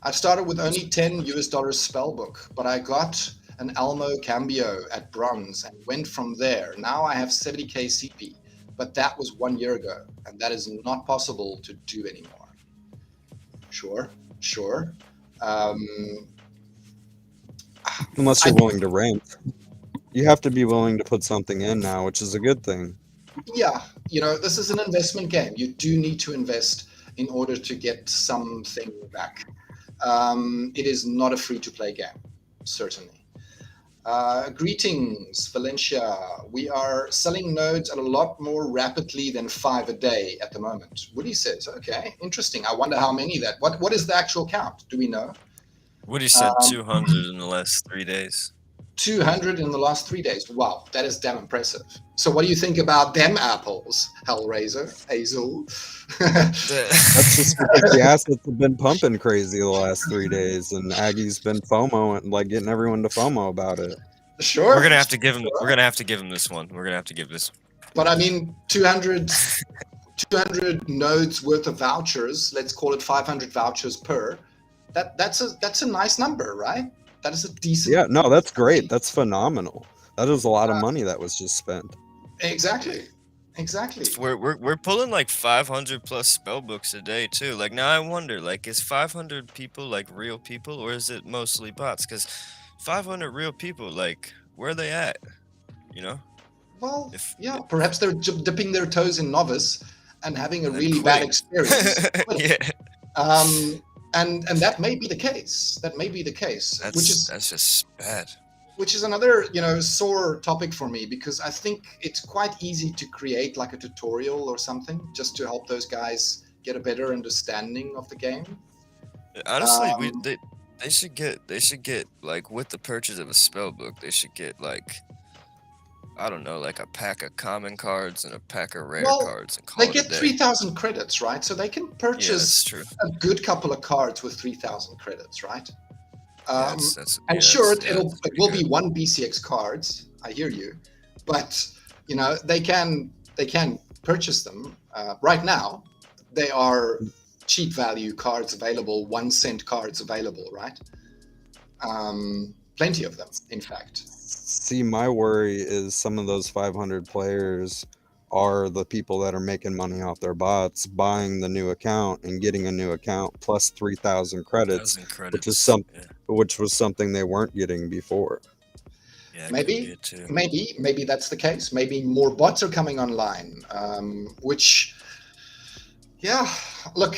I started with only $10 spellbook, but I got an Elmo Cambio at bronze and went from there. Now I have 70k CP, but that was 1 year ago, and that is not possible to do anymore. Sure. Unless you're willing to rent. You have to be willing to put something in now, which is a good thing. Yeah, this is an investment game. You do need to invest in order to get something back. It is not a free-to-play game, certainly. Greetings, Valencia. We are selling nodes at a lot more rapidly than 5 a day at the moment. Woody says, okay, interesting. I wonder how many that. What is the actual count? Do we know? Woody said 200 in the last 3 days. 200 in the last 3 days. Wow, that is damn impressive. So what do you think about them apples, Hellraiser, Hazel? That's just because the assets have been pumping crazy the last 3 days, and Aggie's been FOMO and like getting everyone to FOMO about it. Sure. We're gonna have to give him. We're gonna have to give him this one. We're gonna have to give this. But I mean, 200 nodes worth of vouchers. Let's call it 500 vouchers per. That's a nice number, right? That is a decent. Yeah, no, that's great. That's phenomenal. That is a lot of money that was just spent. Exactly. We're pulling like 500 plus spellbooks a day too. Like now, I wonder, like, is 500 people like real people or is it mostly bots? Because 500 real people, like, where are they at? You know? Well, If yeah, perhaps they're dipping their toes in novice and having a and then really bad quitting. experience. Yeah. And that may be the case. That may be the case, That's just bad. which is another, sore topic for me, because I think it's quite easy to create like a tutorial or something just to help those guys get a better understanding of the game. Honestly, Um, they should get like, with the purchase of a spell book, they should get like, I don't know, like a pack of common cards and a pack of rare well, cards and call they it a get day. 3,000 credits, right? So they can Yeah, that's purchase true. a good couple of cards with 3,000 credits, right? Yeah, And sure, it that's will pretty be one BCX cards. I hear you, but they can purchase them right now. They are cheap value cards available, 1 cent cards available, right? Plenty of them, in fact. See, my worry is some of those 500 players are the people that are making money off their bots, buying the new account and getting a new account plus 3,000 credits, 1,000 credits. which was something they weren't getting before. Yeah, could be it too. Maybe that's the case. Maybe more bots are coming online, which, yeah, look,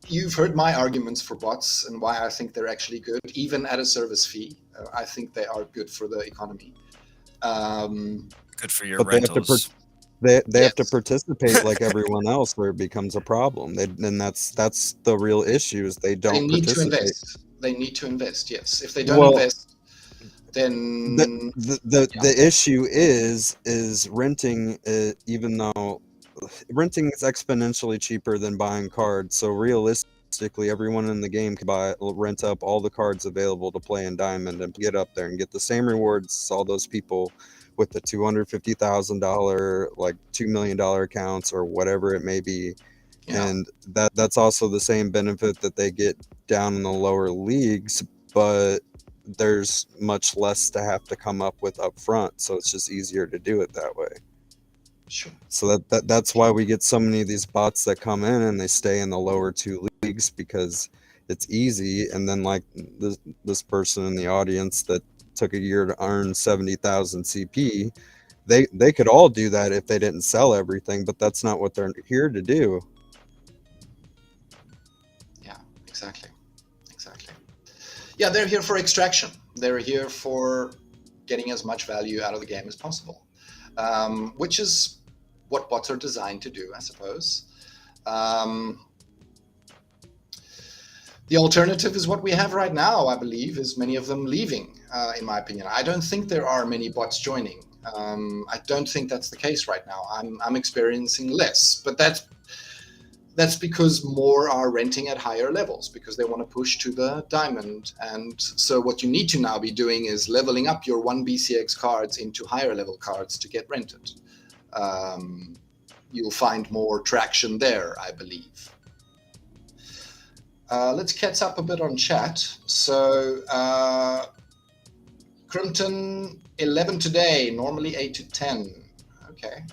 you've heard my arguments for bots and why I think they're actually good, even at a service fee. I think they are good for the economy. Good for your But rentals. They have to Yes. participate like everyone else, where it becomes a problem. And that's the real issue, is they don't need to participate. invest. They need to invest. Yes. If they don't Well, invest, then the issue is renting. Even though renting is exponentially cheaper than buying cards, so realistically, everyone in the game can rent up all the cards available to play in Diamond and get up there and get the same rewards as all those people with the $250,000, like $2 million accounts or whatever it may be. Yeah. And that's also the same benefit that they get down in the lower leagues, but there's much less to have to come up with up front, so it's just easier to do it that way. Sure. So that's why we get so many of these bots that come in and they stay in the lower 2 leagues, because it's easy. And then, like this person in the audience that took a year to earn 70,000 CP, they could all do that if they didn't sell everything, but that's not what they're here to do. Yeah, exactly. Yeah, they're here for extraction. They're here for getting as much value out of the game as possible, which is what bots are designed to do, I suppose. The alternative is what we have right now, I believe, is many of them leaving, in my opinion. I don't think there are many bots joining. I don't think that's the case right now. I'm experiencing less, but that's because more are renting at higher levels because they want to push to the diamond. And so what you need to now be doing is leveling up your 1 BCX cards into higher level cards to get rented. You'll find more traction there, I believe. Let's catch up a bit on chat. So Crimpton, 11 today, normally 8 to 10. Okay.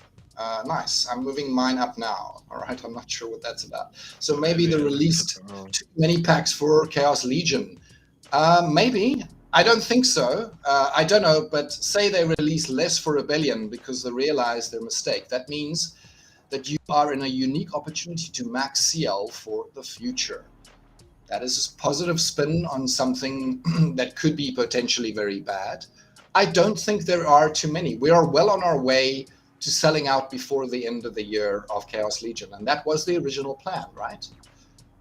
Nice. I'm moving mine up now. All right. I'm not sure what that's about. So maybe they released too many packs for Chaos Legion. Maybe. I don't think so. I don't know. But say they release less for Rebellion because they realize their mistake. That means that you are in a unique opportunity to max CL for the future. That is a positive spin on something that could be potentially very bad. I don't think there are too many. We are well on our way to selling out before the end of the year of Chaos Legion, and that was the original plan, right?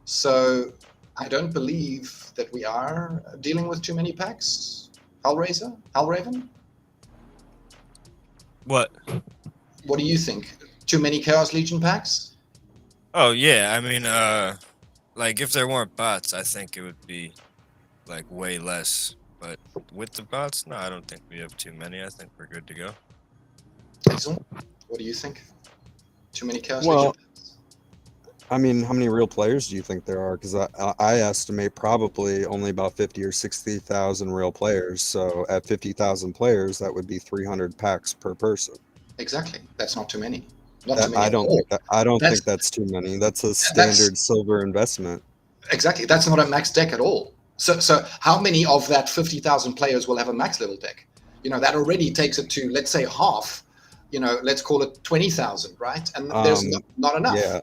So I don't believe that we are dealing with too many packs. Hellraven? What? What do you think? Too many Chaos Legion packs? Oh yeah, I mean, like if there weren't bots, I think it would be like way less. But with the bots, no, I don't think we have too many. I think we're good to go. Hazel, what do you think? Too many Chaos Legion packs? I mean, how many real players do you think there are? Because I estimate probably only about 50 or 60,000 real players. So at 50,000 players, that would be 300 packs per person. Exactly. That's not too many. Not too many. I don't think that's too many. That's a standard silver investment. Exactly. That's not a max deck at all. So how many of that 50,000 players will have a max level deck? that already takes it to, let's say, half. Let's call it 20,000, right? And there's not enough. Yeah.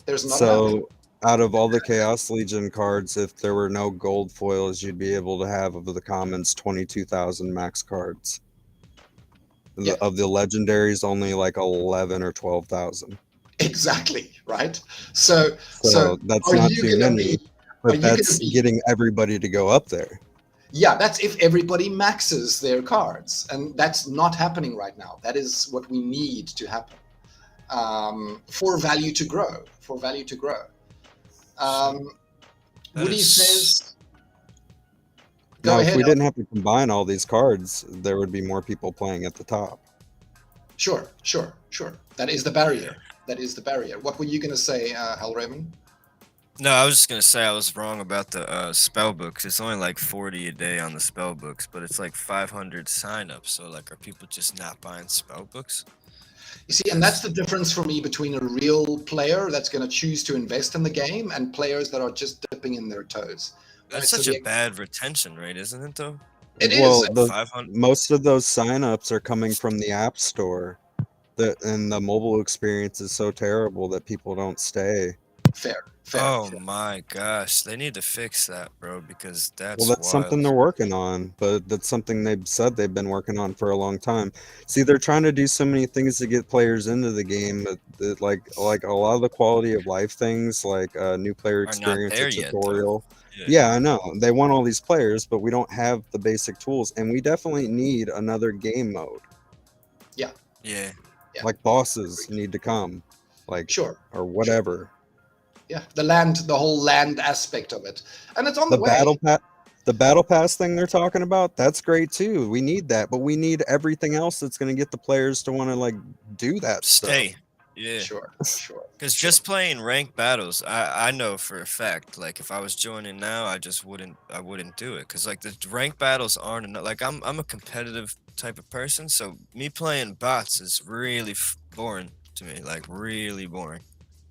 There's not enough. So out of all the Chaos Legion cards, if there were no gold foils, you'd be able to have of the commons 22,000 max cards. Of the legendaries, only like 11 or 12,000. Exactly, right? So that's not too many, but that's getting everybody to go up there. Yeah, that's if everybody maxes their cards, and that's not happening right now. That is what we need to happen for value to grow. Woody says, now, if we didn't have to combine all these cards, there would be more people playing at the top. Sure. That is the barrier. What were you going to say, Hellraven? No, I was just going to say I was wrong about the spell books. It's only like 40 a day on the spell books, but it's like 500 signups. So, like, are people just not buying spell books? You see, and that's the difference for me between a real player that's going to choose to invest in the game and players that are just dipping in their toes. That's such a bad retention rate, isn't it, though? It well, is. Most of those signups are coming from the App Store, and the mobile experience is so terrible that people don't stay. Fair. Oh my gosh, they need to fix that, bro, because that's wild. Something they're working on, but that's something they've said they've been working on for a long time. See, they're trying to do so many things to get players into the game, that like a lot of the quality of life things, like new player experience, a tutorial. Yeah, I know. They want all these players, but we don't have the basic tools, and we definitely need another game mode. Yeah. Like bosses need to come, like or whatever. Sure. Yeah, the whole land aspect of it, and it's on the way. The battle pass thing they're talking about, that's great too. We need that, but we need everything else that's going to get the players to want to like do that. Stay. Stuff. Yeah, sure. Because just playing ranked battles, I know for a fact, like if I was joining now, I wouldn't do it. Because like the ranked battles aren't enough. Like I'm a competitive type of person, so me playing bots is really boring to me. Like really boring.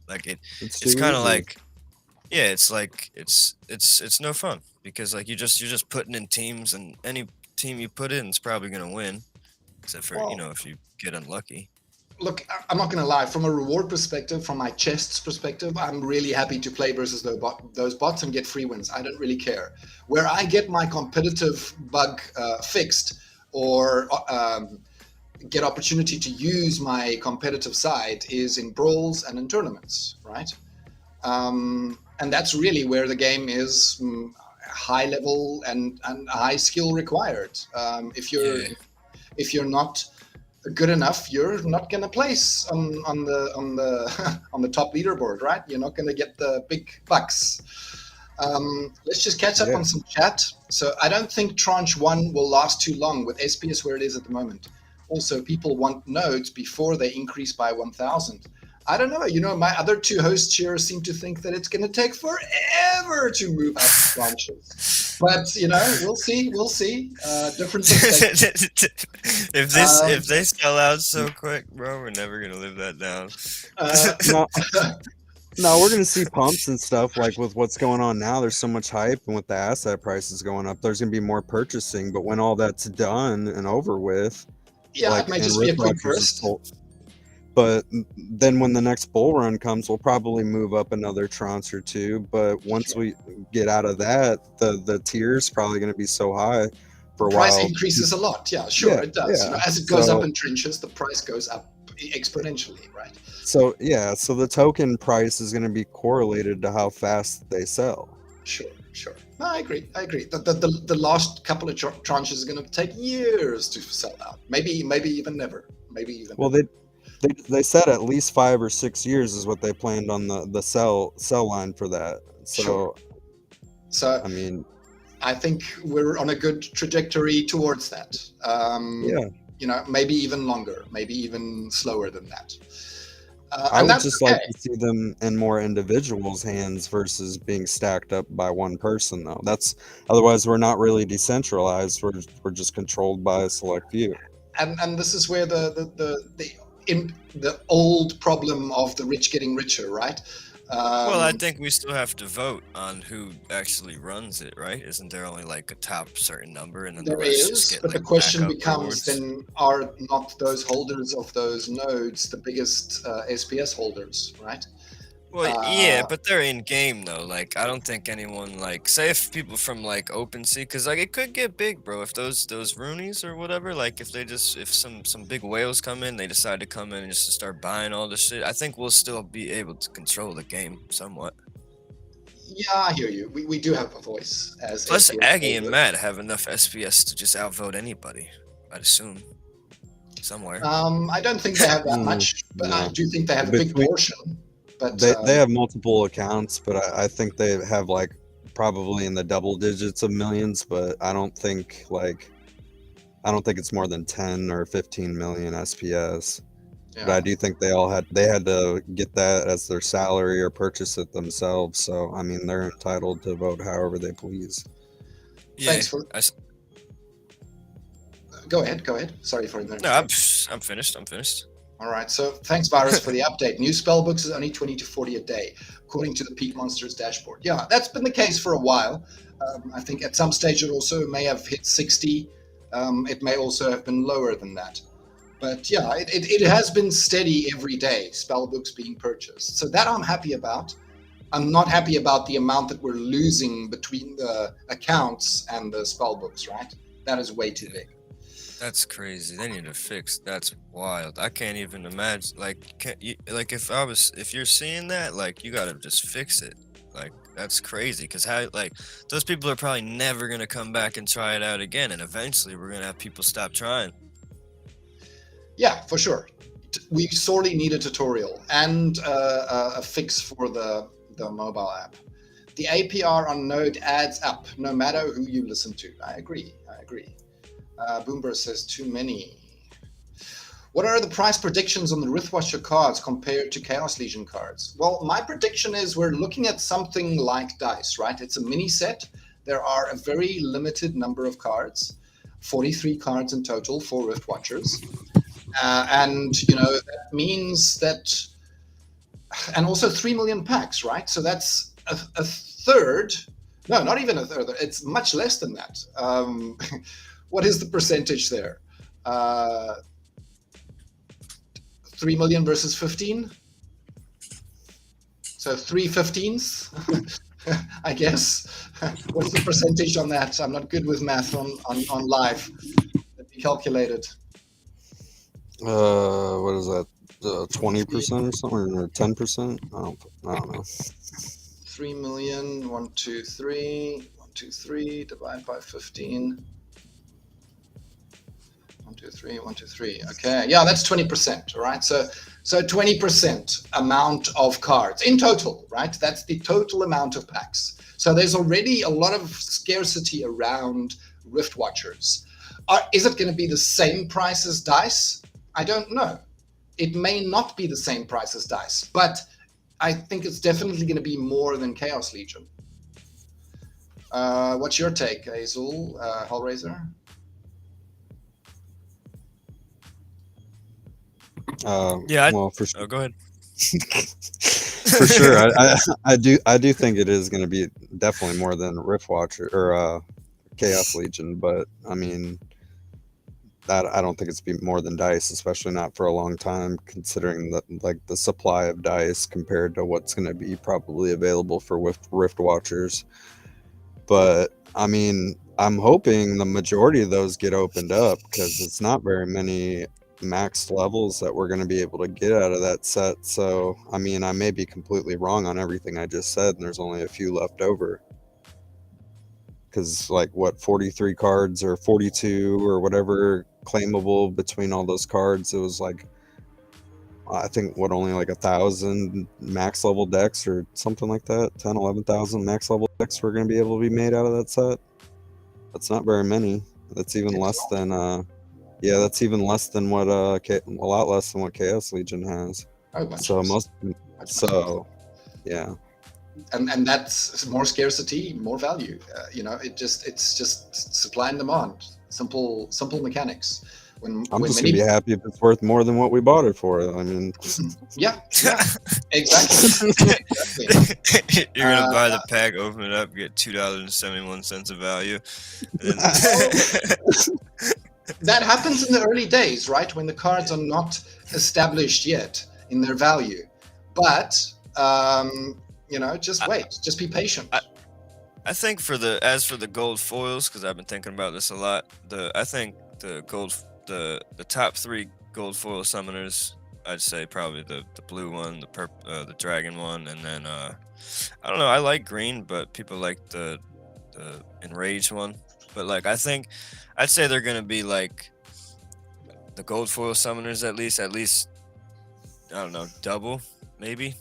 Like it's kind of like, yeah, it's like it's no fun because like you're just putting in teams, and any team you put in is probably gonna win, except for if you get unlucky. Look, I'm not gonna lie. From a reward perspective, from my chests perspective, I'm really happy to play versus those bots and get free wins. I don't really care. Where I get my competitive bug fixed, or get opportunity to use my competitive side, is in brawls and in tournaments, right? And that's really where the game is high level and high skill required. If you're not good enough, you're not gonna place on the on the top leaderboard, right? You're not gonna get the big bucks. Let's just catch up on some chat. So I don't think tranche 1 will last too long with SPS where it is at the moment. Also, people want nodes before they increase by 1,000. I don't know. My other two hosts here seem to think that it's going to take forever to move up tranches. But we'll see. Different perspectives. if they sell out so quick, bro, we're never going to live that down. No, we're going to see pumps and stuff. Like with what's going on now, there's so much hype, and with the asset prices going up, there's going to be more purchasing. But when all that's done and over with, it might just be a quick burst. But then when the next bull run comes, we'll probably move up another tranche or two. But once we get out of that, the tier's probably going to be so high for a while. Price increases a lot. Yeah, sure, it does. As it goes up in trenches, the price goes up exponentially, right? So the token price is going to be correlated to how fast they sell. Sure. No, I agree. The last couple of tranches are going to take years to sell out. Maybe even never. Well, they said at least 5 or 6 years is what they planned on the sell line for that. So I mean, I think we're on a good trajectory towards that. Maybe even longer, maybe even slower than that. I would just like to see them in more individuals' hands versus being stacked up by one person, though. Otherwise we're not really decentralized. We're just controlled by a select few. And this is where the old problem of the rich getting richer, right? Well, I Um, think we still have to vote on who actually runs it, right? Isn't there only like a top certain number, and then the there rest just is, get but the like question backup becomes rewards? then, are not those holders of those nodes the biggest SPS holders, right? Well, yeah, Uh, but they're in game though. Like, I don't think anyone like, say if people from like OpenSea, because like it could get big, bro. If those Roonies or whatever, like if they just if some big whales come in, they decide to come in and just to start buying all this shit. I think we'll still be able to control the game somewhat. yeah, I hear you. We do have a voice as Plus, SPS Aggie and holders. Matt have enough SPS to just outvote anybody. I'd assume somewhere. I don't think they have that Mm, much, but I no. do think they have a big Between portion. But they have multiple accounts, but I think they have like probably in the double digits of millions, but I don't think it's more than 10 or 15 million SPS. But I yeah, do think they had to get that as their salary or purchase it themselves. So I mean they're entitled to vote however they please. Yeah, thanks for. I s Go ahead. Go ahead. Sorry for no, interrupting. I'm finished. I'm finished. All right. So thanks, Virus, for the update. New spell books is only 20 to 40 a day, according to the Peak Monsters dashboard. Yeah, that's been the case for a while. I think at some stage it also may have hit 60. It may also have been lower than that. But yeah, it has been steady every day, spell books being purchased. So that I'm happy about. I'm not happy about the amount that we're losing between the accounts and the spell books, right? That is way too big. That's crazy. They need to fix. That's wild. I can't even imagine. Like, can't you, like if you're seeing that, like, you gotta just fix it. Like, that's crazy. Cause how, like, those people are probably never gonna come back and try it out again, and eventually we're gonna have people stop trying. Yeah, for sure. We sorely need a tutorial and a fix for the mobile app. The APR on Node adds up no matter who you listen to. I agree. Boomber says too many. What are the price predictions on the Rithwatcher cards compared to Chaos Legion cards? Well, my prediction is we're looking at something like Dice, right? It's a mini set. There are a very limited number of cards, 43 cards in total for Riftwatchers. And, you know, that means that, and also 3 million packs, right? So that's a third. No, not even a third. It's much less than that. What is the percentage there? 3 million versus 15. So 3/15ths, I guess. What's the percentage on that? I'm not good with math on live. Let me calculate it. What is that? 20% or something, or 10%? I don't know. 3 million, 1, 2, 3, 1, 2, 3, divide by 15. 1, 2, 3, 1, 2, 3. Okay, yeah, that's 20%. All right, so 20% amount of cards in total, right? That's the total amount of packs. So there's already a lot of scarcity around Rift Watchers. Is it going to be the same price as Dice? I don't know. It may not be the same price as Dice, but I think it's definitely going to be more than Chaos Legion. What's your take, Azul, Hellraiser? Yeah. Well, for sure. Oh, go ahead. For sure, I do think it is going to be definitely more than Riftwatcher or Chaos Legion, but I mean, that I don't think it's be more than Dice, especially not for a long time, considering the supply of Dice compared to what's going to be probably available for Rift Watchers. But I mean, I'm hoping the majority of those get opened up because it's not very many maxed levels that we're going to be able to get out of that set. So I mean, I may be completely wrong on everything I just said, and there's only a few left over. Because like what 43 cards or 42 or whatever claimable between all those cards, it was like I think only like 1,000 max level decks or something like that. 10-11,000 max level decks were going to be able to be made out of that set. That's not very many. That's even less than yeah, that's even less than what a lot less than what Chaos Legion has. Oh, much So less. so yeah. And that's more scarcity, more value. You know, it's just supply and demand. Simple mechanics. I'm when just many gonna be happy if it's worth more than what we bought it for. I mean, yeah, exactly. Exactly. You're gonna buy the pack, open it up, get $2.71 of value. And Well, then that happens in the early days, right? When the cards are not established yet in their value. But just wait, just be patient. I think for the gold foils, because I've been thinking about this a lot. I think the top 3 gold foil summoners, I'd say probably the blue one, the dragon one, and then I don't know. I like green, but people like the enraged one. But like I'd say they're gonna be like the gold foil summoners at least I don't know, double with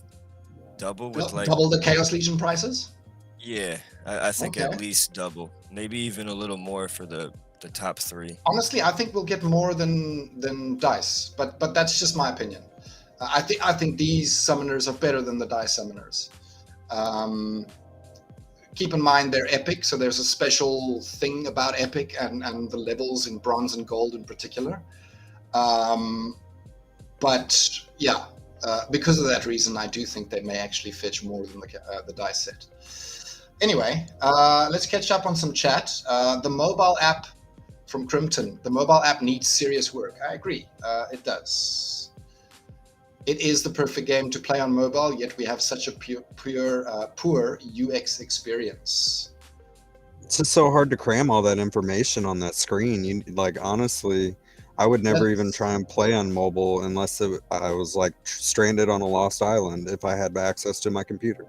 like Double the Chaos Legion prices. yeah. I think Okay. at least double, maybe even a little more for the top 3. Honestly, I think we'll get more than dice, but that's just my opinion. I think these summoners are better than the dice summoners. Keep in mind they're epic, so there's a special thing about epic and the levels in bronze and gold in particular. But yeah, because of that reason, I do think they may actually fetch more than the dice set. Anyway, let's catch up on some chat. The mobile app from Crimpton. The mobile app needs serious work. I agree. It does. It is the perfect game to play on mobile, yet we have such a poor UX experience. it's just so hard to cram all that information on that screen. Honestly, I would never even try and play on mobile unless I was like stranded on a lost island if I had access to my computer.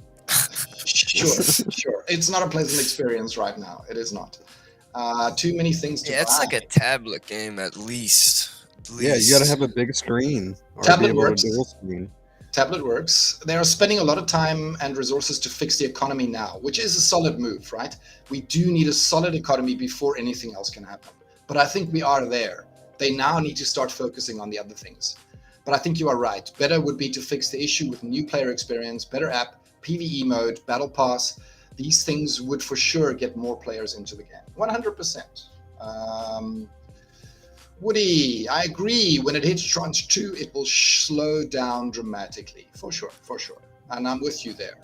Sure. It's not a pleasant experience right now. It is not. Too many things to buy. It's like a tablet game at least. Yeah, you got to have a big screen or Tablet be able works. to dual screen. Tablet works. They are spending a lot of time and resources to fix the economy now, which is a solid move, right? We do need a solid economy before anything else can happen. But I think we are there. They now need to start focusing on the other things. But I think you are right. Better would be to fix the issue with new player experience, better app, PvE mode, battle pass. These things would for sure get more players into the game. 100%. Woody, I agree. When it hits tranche 2, it will slow down dramatically. For sure. And I'm with you there.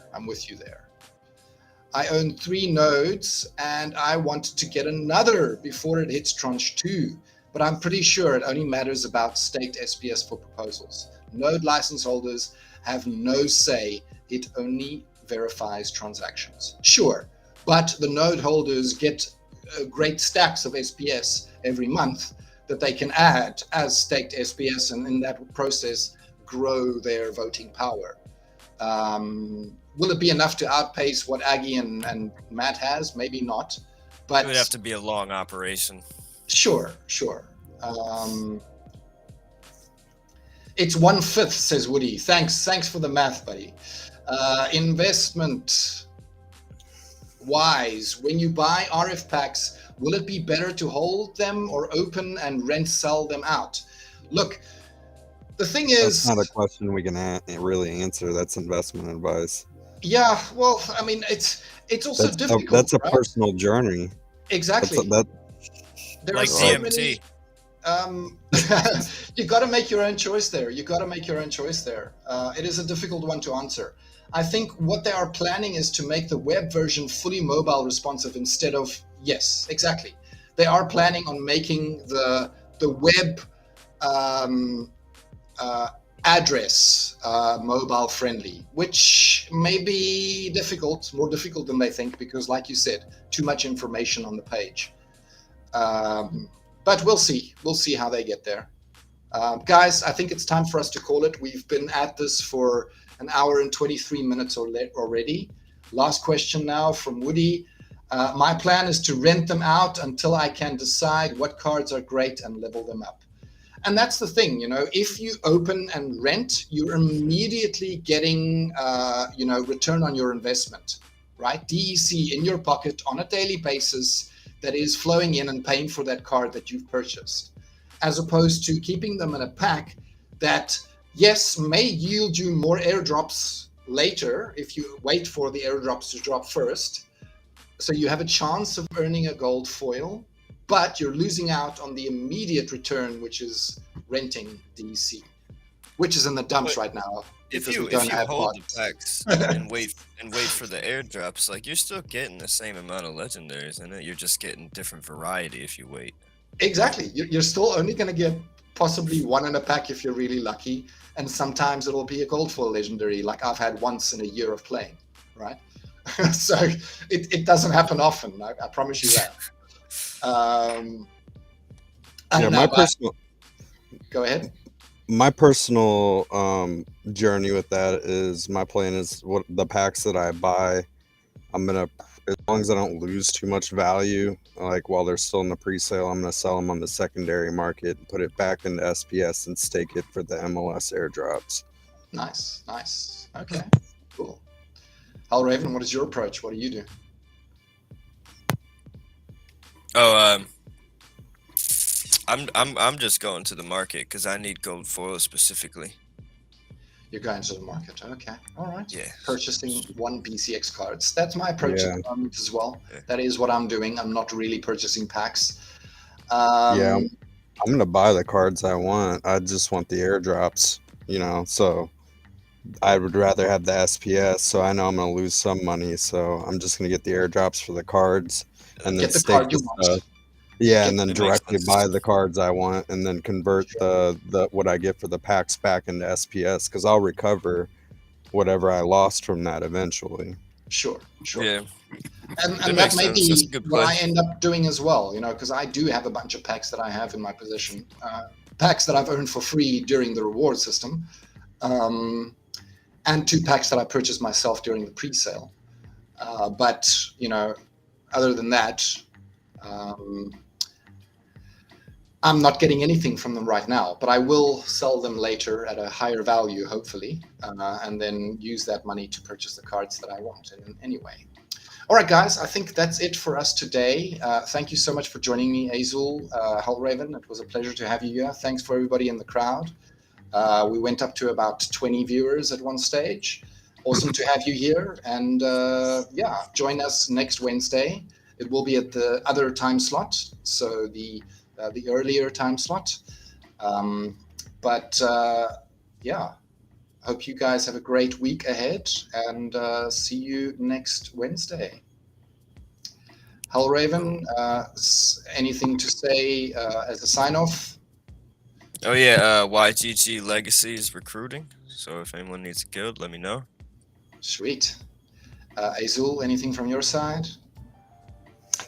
I own 3 nodes and I want to get another before it hits tranche 2. But I'm pretty sure it only matters about staked SPS for proposals. Node license holders have no say. It only verifies transactions. Sure, but the node holders get great stacks of SPS every month that they can add as staked SPS, and in that process grow their voting power. Will it be enough to outpace what Aggie and Matt has? Maybe not. But it would have to be a long operation. Sure. It's 1/5, says Woody. Thanks for the math, buddy. Investment wise, when you buy RF packs, will it be better to hold them or open and sell them out? Look, the thing is, that's not a question we can really answer. That's investment advice. Yeah, well, I mean, it's also difficult. That's a right? personal journey. Exactly. There like DMT. You got to make your own choice there. It is a difficult one to answer. I think what they are planning is to make the web version fully mobile responsive instead of, yes, exactly. They are planning on making the web address mobile friendly, which may be more difficult than they think, because like you said, too much information on the page. But we'll see how they get there. Guys, I think it's time for us to call it. We've been at this for an hour and 23 minutes already. Last question now from Woody. My plan is to rent them out until I can decide what cards are great and level them up. And that's the thing, if you open and rent, you're immediately getting, return on your investment, right? DEC in your pocket on a daily basis that is flowing in and paying for that card that you've purchased, as opposed to keeping them in a pack that, yes, may yield you more airdrops later if you wait for the airdrops to drop first. So you have a chance of earning a gold foil, but you're losing out on the immediate return, which is renting DC, which is in the dumps right now. If because you we don't have hold the bots. packs and wait for the airdrops, like you're still getting the same amount of legendaries in it. You're just getting different variety if you wait. Exactly. You're still only going to get possibly one in a pack if you're really lucky, and sometimes it'll be a gold foil legendary, like I've had once in a year of playing, right? So it doesn't happen often. I promise you that. Yeah, Go ahead. My personal journey with that is, my plan is, what the packs that I buy, I'm gonna, as long as I don't lose too much value, like while they're still in the pre-sale, I'm gonna sell them on the secondary market and put it back into SPS and stake it for the MLS airdrops. Nice. Okay, cool. Hellraven, what is your approach? What do you do? Oh, I'm just going to the market because I need gold foil specifically. You're going to the market. Okay. All right. Yeah. Purchasing 1 BCX cards. That's my approach at the moment as well. Yeah. That is what I'm doing. I'm not really purchasing packs. Yeah, I'm gonna buy the cards I want. I just want the airdrops, so I would rather have the SPS, so I know I'm gonna lose some money, so I'm just gonna get the airdrops for the cards and then Get the stake card you the want. stuff. Yeah, and then It makes directly sense. buy the cards I want, and then convert the what I get for the packs back into SPS, because I'll recover whatever I lost from that eventually. Sure. Yeah. And That that makes may sense. That's a be good what play. I end up doing as well, because I do have a bunch of packs that I have in my possession. Packs that I've earned for free during the reward system. And 2 packs that I purchased myself during the pre-sale. But, other than that, I'm not getting anything from them right now, but I will sell them later at a higher value, hopefully, and then use that money to purchase the cards that I want in any way. All right, guys, I think that's it for us today. Thank you so much for joining me, Azul, Hellraven. It was a pleasure to have you here. Thanks for everybody in the crowd. We went up to about 20 viewers at one stage. Awesome to have you here. And join us next Wednesday. It will be at the other time slot, so the earlier time slot. Hope you guys have a great week ahead, and see you next Wednesday. Hellraven, anything to say as a sign-off? Oh yeah, YGG Legacy is recruiting, so if anyone needs a guild, let me know. Sweet. Azul, anything from your side?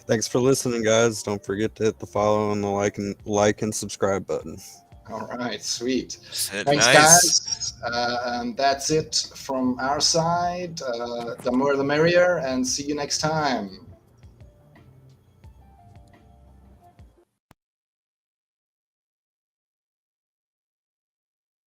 Thanks for listening, guys. Don't forget to hit the follow and the like and subscribe button. All right, sweet. Said Thanks, nice. guys. And that's it from our side. The more the merrier, and see you next time.